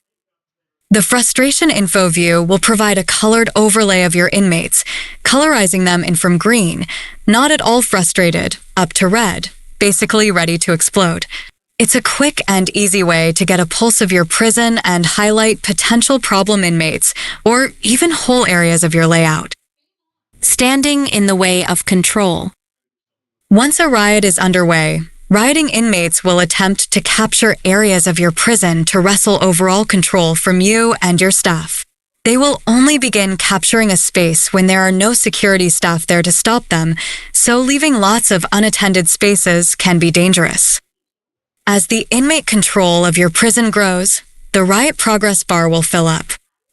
The frustration info view will provide a colored overlay of your inmates, colorizing them in from green, not at all frustrated, up to red, basically ready to explode. It's a quick and easy way to get a pulse of your prison and highlight potential problem inmates, or even whole areas of your layout. Standing in the way of control. Once a riot is underway, Rioting inmates will attempt to capture areas of your prison to wrestle overall control from you and your staff. They will only begin capturing a space when there are no security staff there to stop them, so leaving lots of unattended spaces can be dangerous. As the inmate control of your prison grows, the riot progress bar will fill up.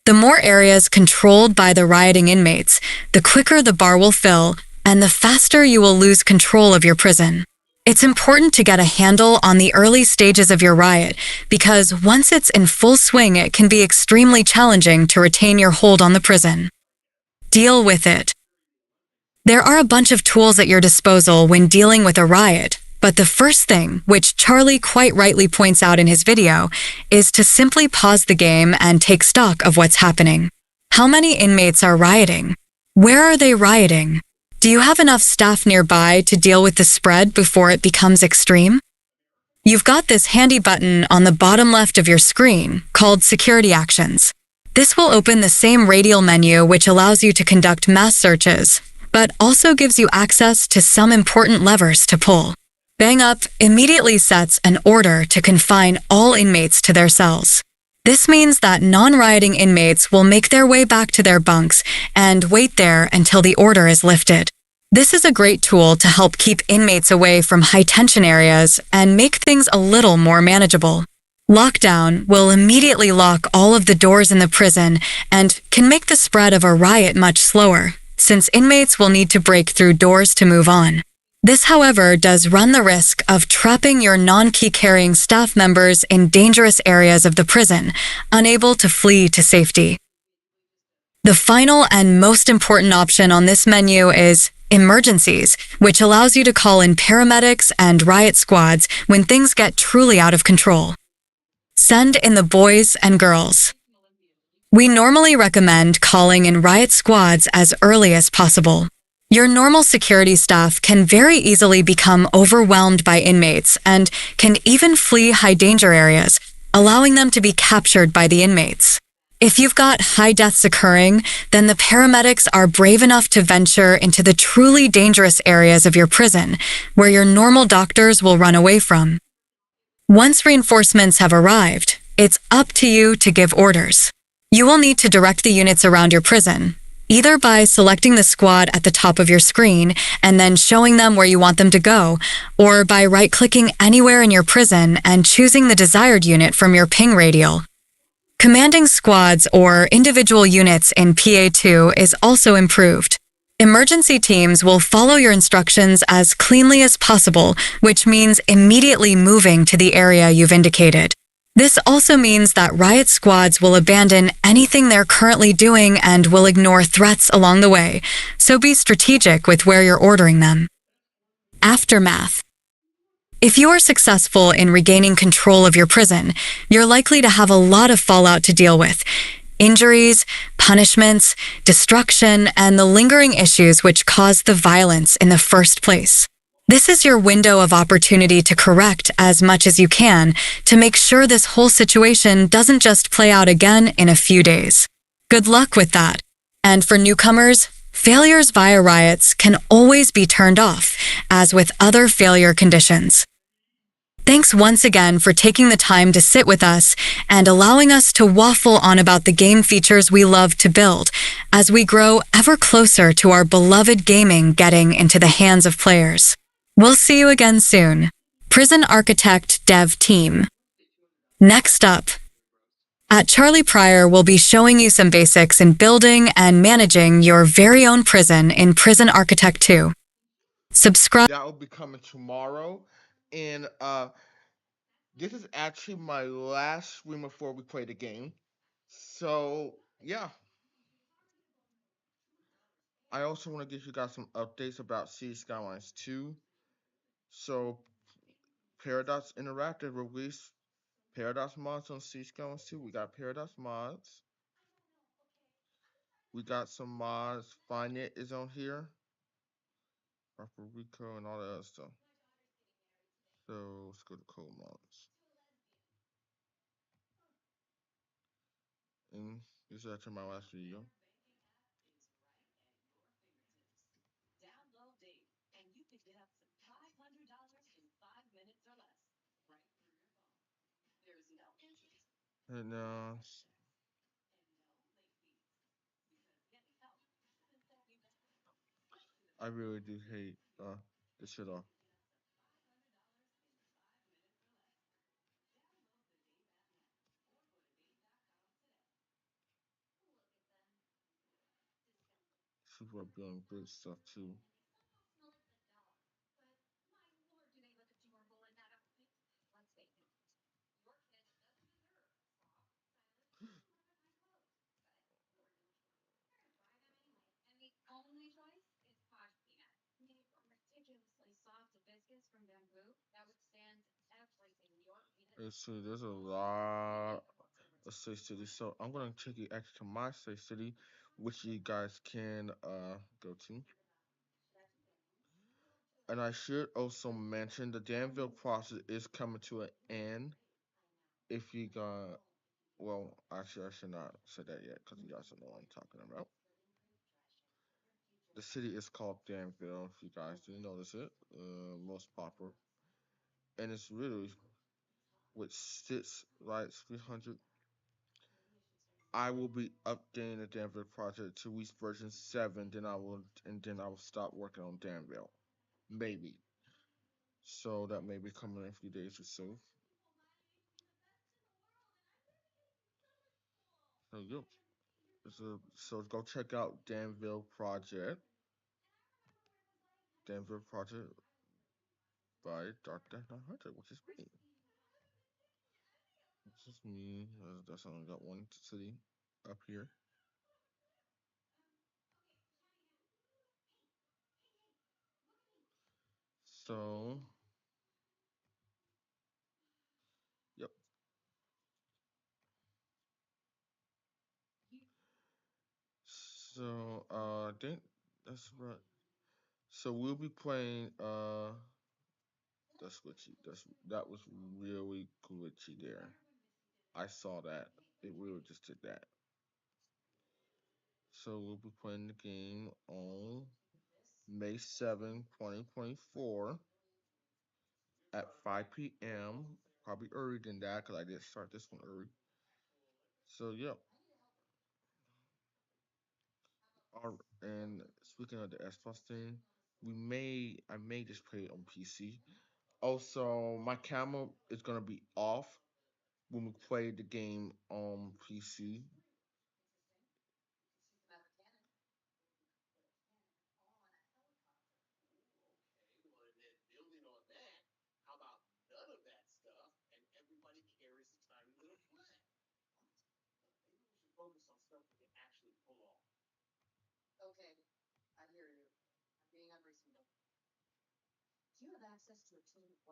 The more areas controlled by the rioting inmates, the quicker the bar will fill, and the faster you will lose control of your prison. It's important to get a handle on the early stages of your riot, because once it's in full swing, it can be extremely challenging to retain your hold on the prison. Deal with it. There are a bunch of tools at your disposal when dealing with a riot, but the first thing, which Charlie quite rightly points out in his video, is to simply pause the game and take stock of what's happening. How many inmates are rioting? Where are they rioting? Do you have enough staff nearby to deal with the spread before it becomes extreme? You've got this handy button on the bottom left of your screen called Security Actions. This will open the same radial menu which allows you to conduct mass searches, but also gives you access to some important levers to pull. Bang Up immediately sets an order to confine all inmates to their cells. This means that non-rioting inmates will make their way back to their bunks and wait there until the order is lifted. This is a great tool to help keep inmates away from high-tension areas and make things a little more manageable. Lockdown will immediately lock all of the doors in the prison and can make the spread of a riot much slower, since inmates will need to break through doors to move on. This, however, does run the risk of trapping your non-key-carrying staff members in dangerous areas of the prison, unable to flee to safety. The final and most important option on this menu is Emergencies, which allows you to call in paramedics and riot squads when things get truly out of control. Send in the boys and girls. We normally recommend calling in riot squads as early as possible. Your normal security staff can very easily become overwhelmed by inmates and can even flee high danger areas, allowing them to be captured by the inmates. If you've got high deaths occurring, then the paramedics are brave enough to venture into the truly dangerous areas of your prison, where your normal doctors will run away from. Once reinforcements have arrived, it's up to you to give orders. You will need to direct the units around your prison, either by selecting the squad at the top of your screen and then showing them where you want them to go, or by right-clicking anywhere in your prison and choosing the desired unit from your ping radial. Commanding squads or individual units in PA2 is also improved. Emergency teams will follow your instructions as cleanly as possible, which means immediately moving to the area you've indicated. This also means that riot squads will abandon anything they're currently doing and will ignore threats along the way, so be strategic with where you're ordering them. Aftermath. If you are successful in regaining control of your prison, you're likely to have a lot of fallout to deal with. Injuries, punishments, destruction, and the lingering issues which caused the violence in the first place. This is your window of opportunity to correct as much as you can to make sure this whole situation doesn't just play out again in a few days. Good luck with that. And for newcomers, failures via riots can always be turned off, as with other failure conditions. Thanks once again for taking the time to sit with us and allowing us to waffle on about the game features we love to build as we grow ever closer to our beloved gaming getting into the hands of players. We'll see you again soon. Prison Architect Dev Team. Next up, at Charlie Pryor, we'll be showing you some basics in building and managing your very own prison in Prison Architect 2. Subscribe. That will be coming tomorrow. And this is actually my last stream before we play the game. So, yeah. I also want to give you guys some updates about Sea Skylines 2. So, Paradox Interactive released Paradox mods on Sea Skylines 2. We got Paradox mods. We got some mods. Find It is on here. Puerto Rico and all that other stuff. So, let's go to code mods. And this is actually my last video. And I really do hate this shit off. People are doing good stuff too. So there's a lot of Safe City. So I'm gonna take you actually to my Safe City, which you guys can go to. And I should also mention the Danville process is coming to an end. If you got, well, actually, I should not say that yet because you guys don't know what I'm talking about. The city is called Danville. If you guys didn't notice it, most popular, and it's really with 300. I will be updating the Danville project to reach version 7. Then I will stop working on Danville, maybe. So that may be coming in a few days or so. So yep. So go check out Danville Project. Danville Project by Darkdath900, which is me. This is me. That's only got one city up here. So, yep. So, I think that's right. So we'll be playing. That's glitchy. That was really glitchy there. I saw that. It really just did that. So we'll be playing the game on May 7, 2024 at 5 p.m. Probably earlier than that because I did start this one early. So, yep. And speaking of the Xbox thing, I may just play it on PC. Also, my camera is gonna be off when we play the game on PC.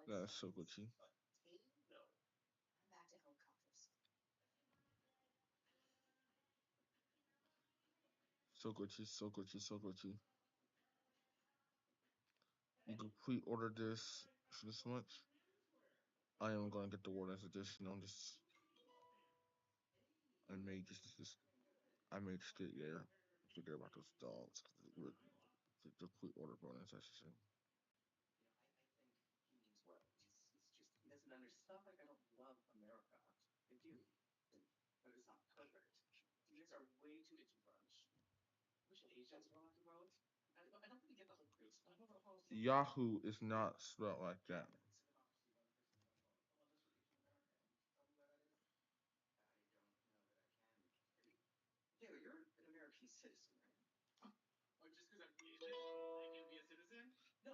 That's so glitchy. So glitchy, so glitchy, so glitchy. You can pre-order this for this much. I am gonna get the Warden's edition on this. I may just get there. Forget about those dogs. The pre-order bonus, I should say. Yahoo is not spelled like that.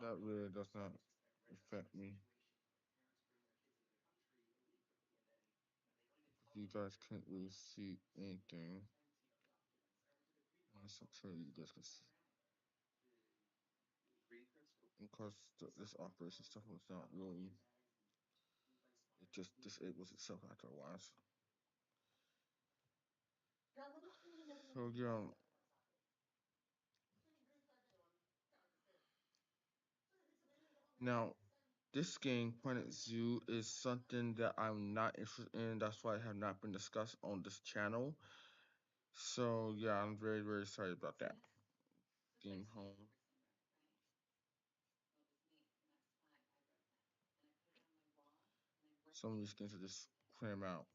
That really does not affect me. You guys can't really see anything. Unless I'm sure you guys can see. Because this operation stuff was not really. It just disables itself after a while. So yeah. Now, this game, Planet Zoo, is something that I'm not interested in. That's why I have not been discussed on this channel. So yeah, I'm very, very sorry about that. Game home. Some of these games are just cram out.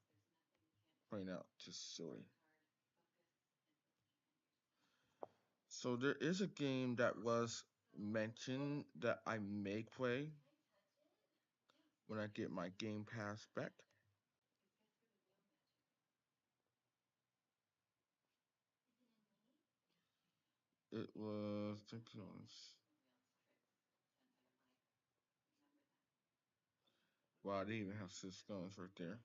playing out just silly. So there is a game that was mentioned that I may play when I get my Game Pass back. It was, I think it was, wow, they even have 6 guns right there.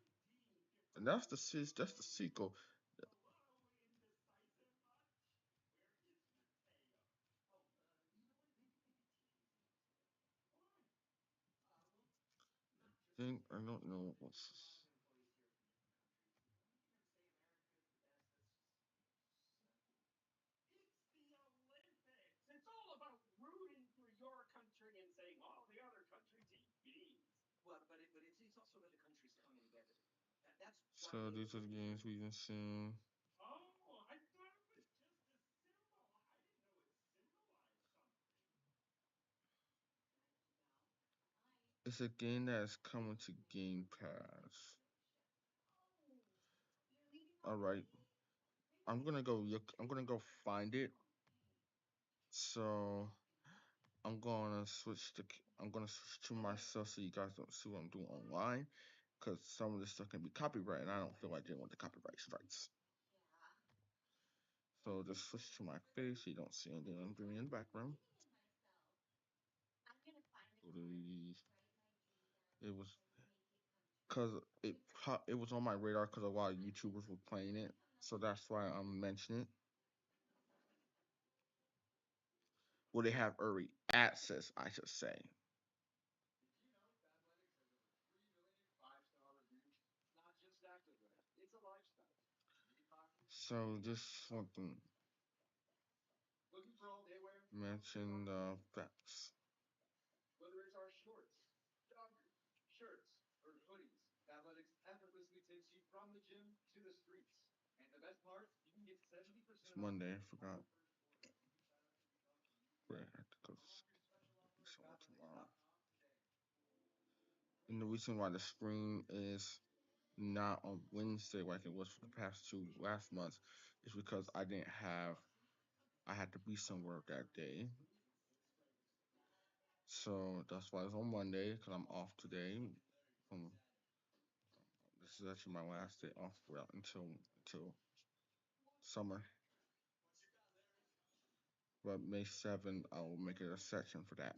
And that's the sequel. I don't know what's this. So these are the games we've been seeing. It's a game that is coming to Game Pass. All right, I'm gonna go look. I'm gonna go find it. So I'm gonna switch to myself so you guys don't see what I'm doing online, because some of this stuff can be copyright, and I don't feel like dealing with the copyright strikes. So just switch to my face so you don't see anything I'm doing in the background. It was because it was on my radar because a lot of YouTubers were playing it, so that's why I'm mentioning it. Well, they have early access, I should say. So just want to mention the facts. It's Monday, I forgot. Wait, I have to go somewhere tomorrow. And the reason why the stream is not on Wednesday like it was for the past last months is because I had to be somewhere that day. So that's why it's on Monday because I'm off today. From This is actually my last day off until summer. But May 7th, I will make it a section for that.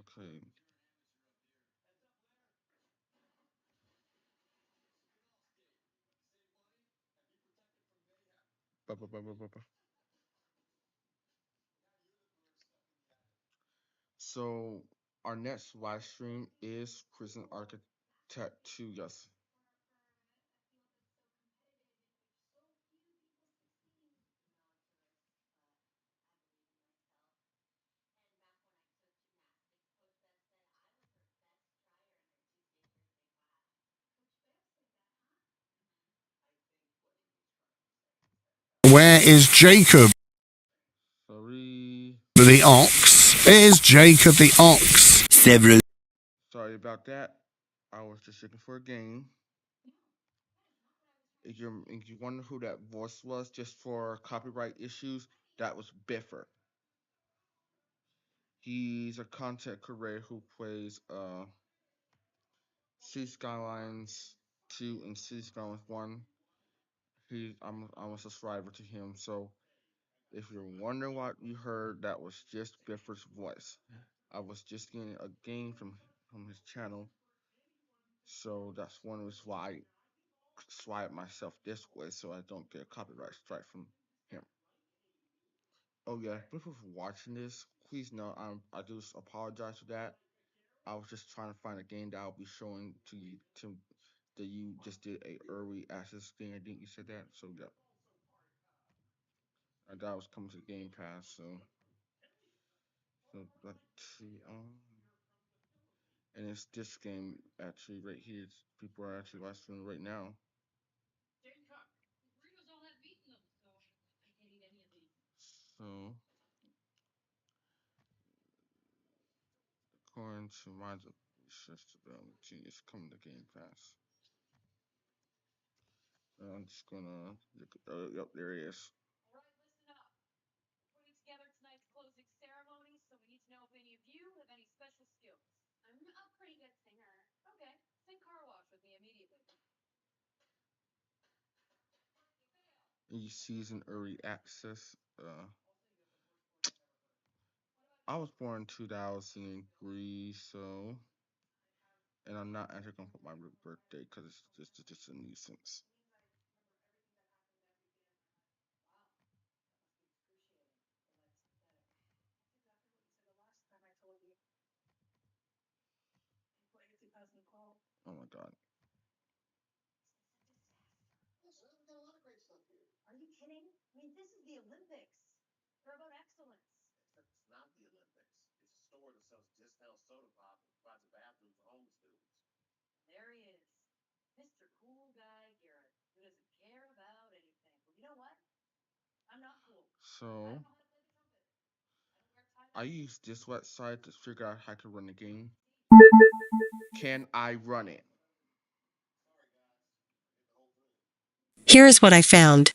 Okay. Ba, ba, ba, ba, ba, ba. So our next live stream is Prison Architect 2. Yes. Where is Jacob Sorry. the ox? Is Jacob the ox? Several. Sorry about that. I was just looking for a game. If you wonder who that voice was, just for copyright issues, that was Biffer. He's a content creator who plays Sea Skylines 2 and Sea Skylines 1. I'm a subscriber to him, so if you're wondering what you heard, that was just Biffer's voice. I was just getting a game from his channel, so that's one reason why I swipe myself this way so I don't get a copyright strike from him. Oh yeah, people watching this, please know I do apologize for that. I was just trying to find a game that I'll be showing to you that you just did a early access thing. I think you said that. So yeah, I thought I was coming to the Game Pass. So let's see. And it's this game actually right here. People are actually watching right now. So according to my search the ability. It's coming to Game Pass. I'm just gonna look. Yep, there it is. All right, listen up. We're putting together tonight's closing ceremony, so we need to know if any of you have any special skills. I'm a pretty good singer. Okay, sing Car Wash with me immediately. You season early access. I was born in 2003, so, and I'm not actually gonna put my birthday because it's just a nuisance. Oh my god. Are you kidding? I mean, this is the Olympics. They're about excellence. Except it's not the Olympics. It's a store that sells discount soda pop and provides a bathroom for homeless dudes. There he is. Mr. Cool Guy Garrett, who doesn't care about anything. Well, you know what? I'm not cool. I So don't know how to play the trumpet. I don't wear tie-dye. I use this website to figure out how to run the game. Can I run it? Here's what I found.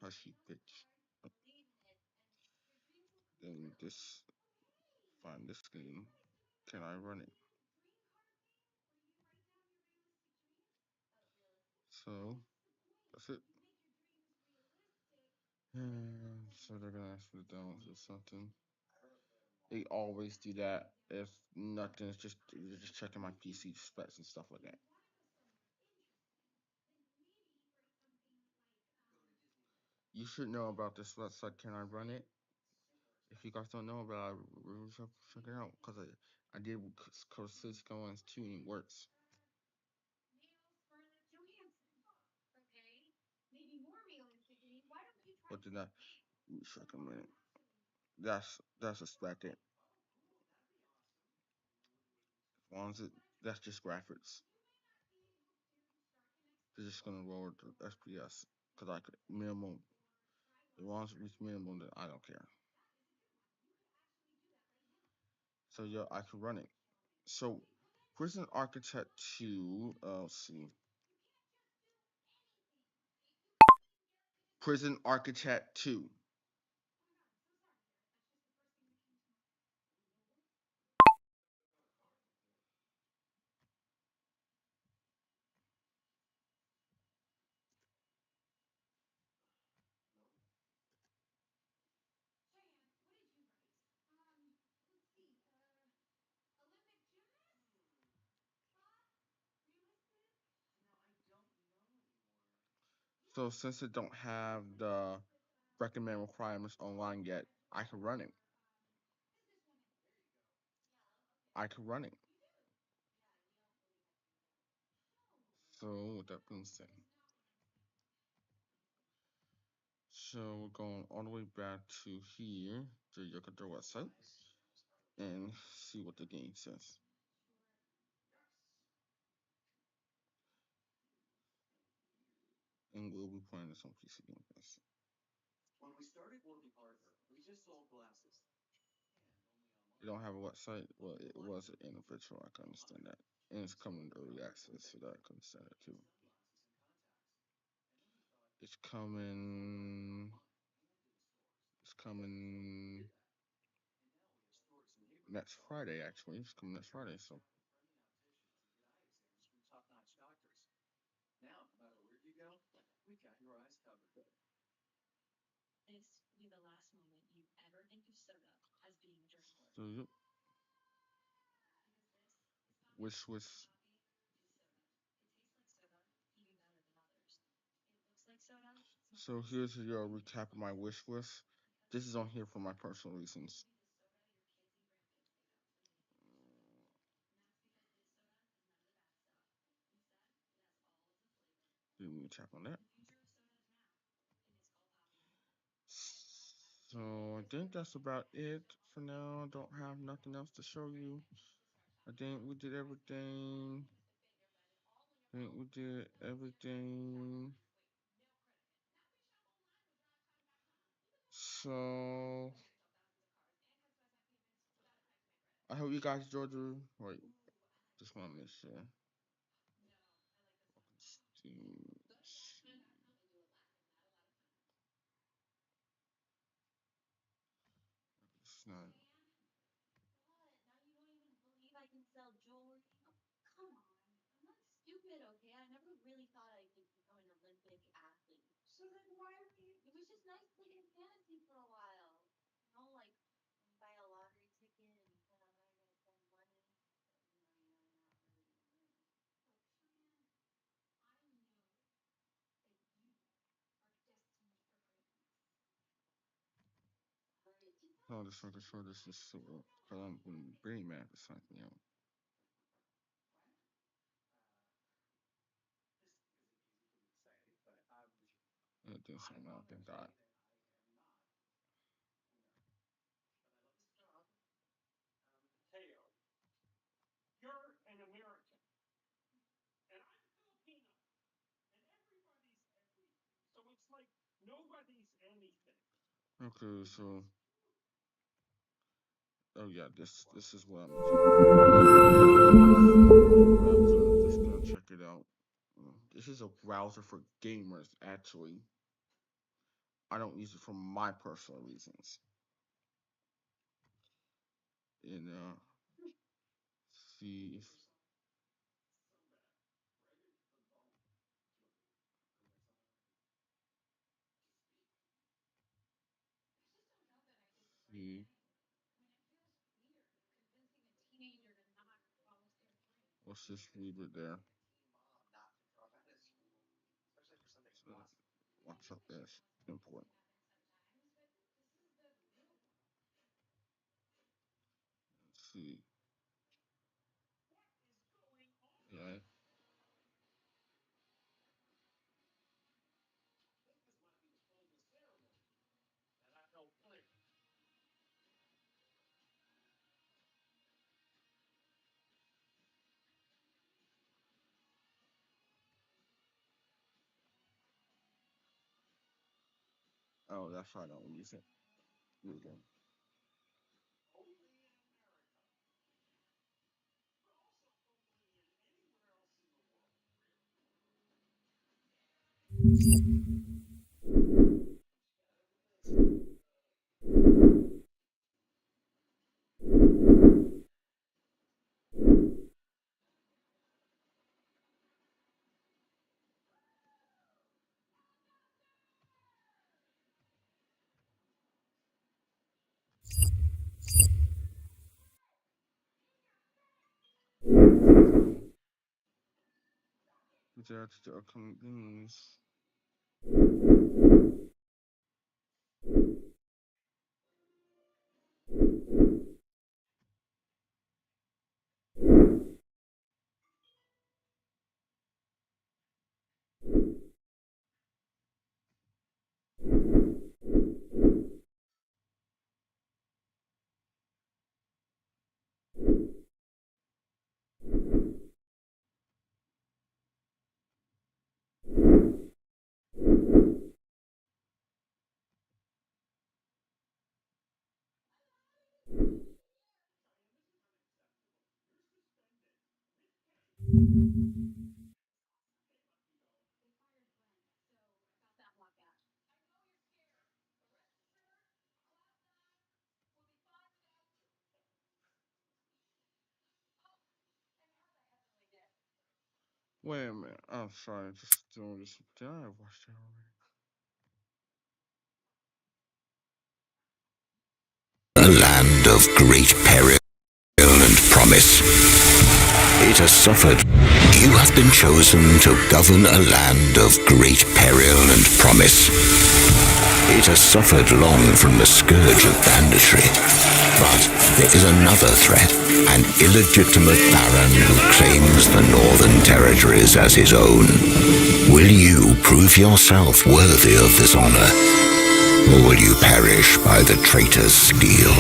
Hushy bitch. Then this find this game. Can I run it? So that's it. So they're gonna ask me to download something. They always do that. If nothing, it's just you're just checking my PC specs and stuff like that. You should know about this website. Can I run it? If you guys don't know about it, check it out because I did Code 6 going too and it works. But did not check a minute. That's expected. As long as that's just graphics. They're just gonna lower the FPS because I could minimum. As long as it reaches minimum, then I don't care. So yeah, I can run it. So Prison Architect 2, let's see. Prison Architect 2. So since it don't have the recommend requirements online yet, I can run it. I can run it. So with that being said, so we're going all the way back to here to your control website and see what the game says. And we'll be playing this on PC Game Pass. When we started working harder, we just sold glasses. You don't have a website? Well, it was an individual. I can understand that. And it's coming to early access, so that I can understand it too. It's coming. It's coming next Friday. Actually, it's coming next Friday. So Top-notch doctors. Now, no matter where you go, we got your eyes covered. This will be the last moment you ever think of soda as being a drinkable. so yep. Wish was. So here's your recap of my wish list. This is on here for my personal reasons. Didn't even tap on that. So I think that's about it for now. Don't have nothing else to show you. I think we did everything. I think we did everything. So I hope you guys enjoyed the. Wait, just want to make sure. It's not. No, this is so. Because I'm pretty mad at something, you know. It did something out, thank God. Okay, so. Oh yeah, this is what I'm just gonna check it out. This is a browser for gamers, actually. I don't use it for my personal reasons. And see if see. Let's just leave it there. So, watch up this important. Let's see. Yeah. Oh, that's why I don't use it. Here we go. That's the upcoming games. Wait a minute. I'm sorry. Just doing this. Did I watch that already? A land of great peril and promise. It has suffered. You have been chosen to govern a land of great peril and promise. It has suffered long from the scourge of banditry. But there is another threat, an illegitimate baron who claims the northern territories as his own. Will you prove yourself worthy of this honor? Or will you perish by the traitor's steel?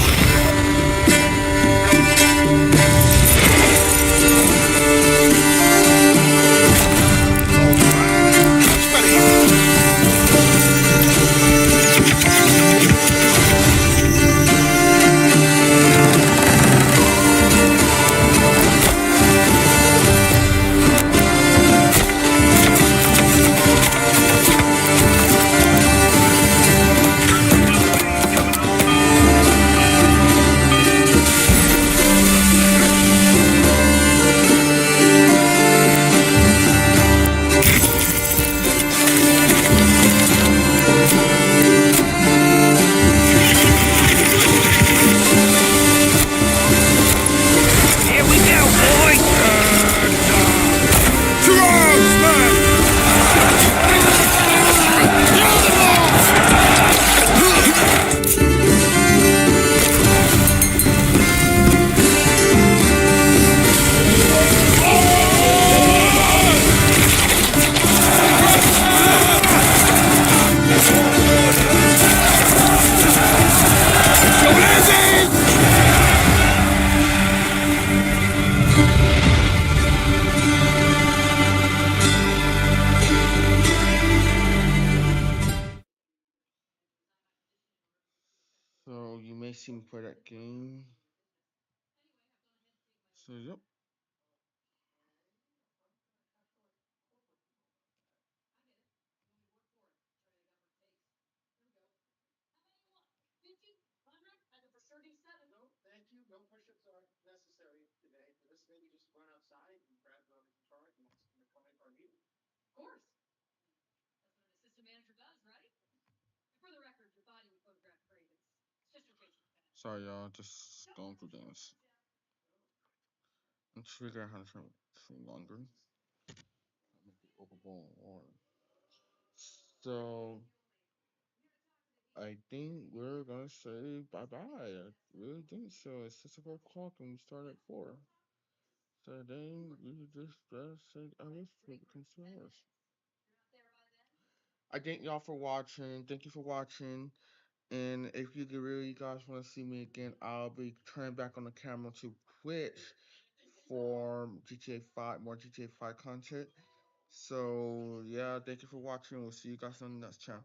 may see me play that game. So yep. No, thank you. No push-ups are necessary today for this. Maybe just run outside and grab the guitar and come in for our meeting. Of course. That's what an assistant manager does, right? And for the record, your body would photograph great. It's just your face. Sorry, y'all. Just going through this. I'm figuring out how to turn it longer. Make it overboard. So I think we're gonna say bye bye. I really think so. It's 6 o'clock and we start at 4. So then we just say I wish it becomes 2 hours. I thank y'all for watching. Thank you for watching. And if you really guys want to see me again, I'll be turning back on the camera to Twitch for GTA 5, more GTA 5 content. So yeah, thank you for watching. We'll see you guys on the next channel.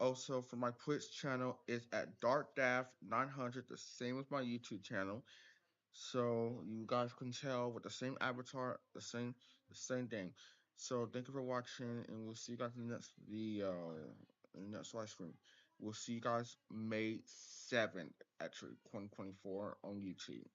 Also, for my Twitch channel is at Darkdath900, the same as my YouTube channel. So you guys can tell with the same avatar, the same thing. So thank you for watching, and we'll see you guys in the next video, in the next live stream. We'll see you guys May 7th, actually, 2024 on YouTube.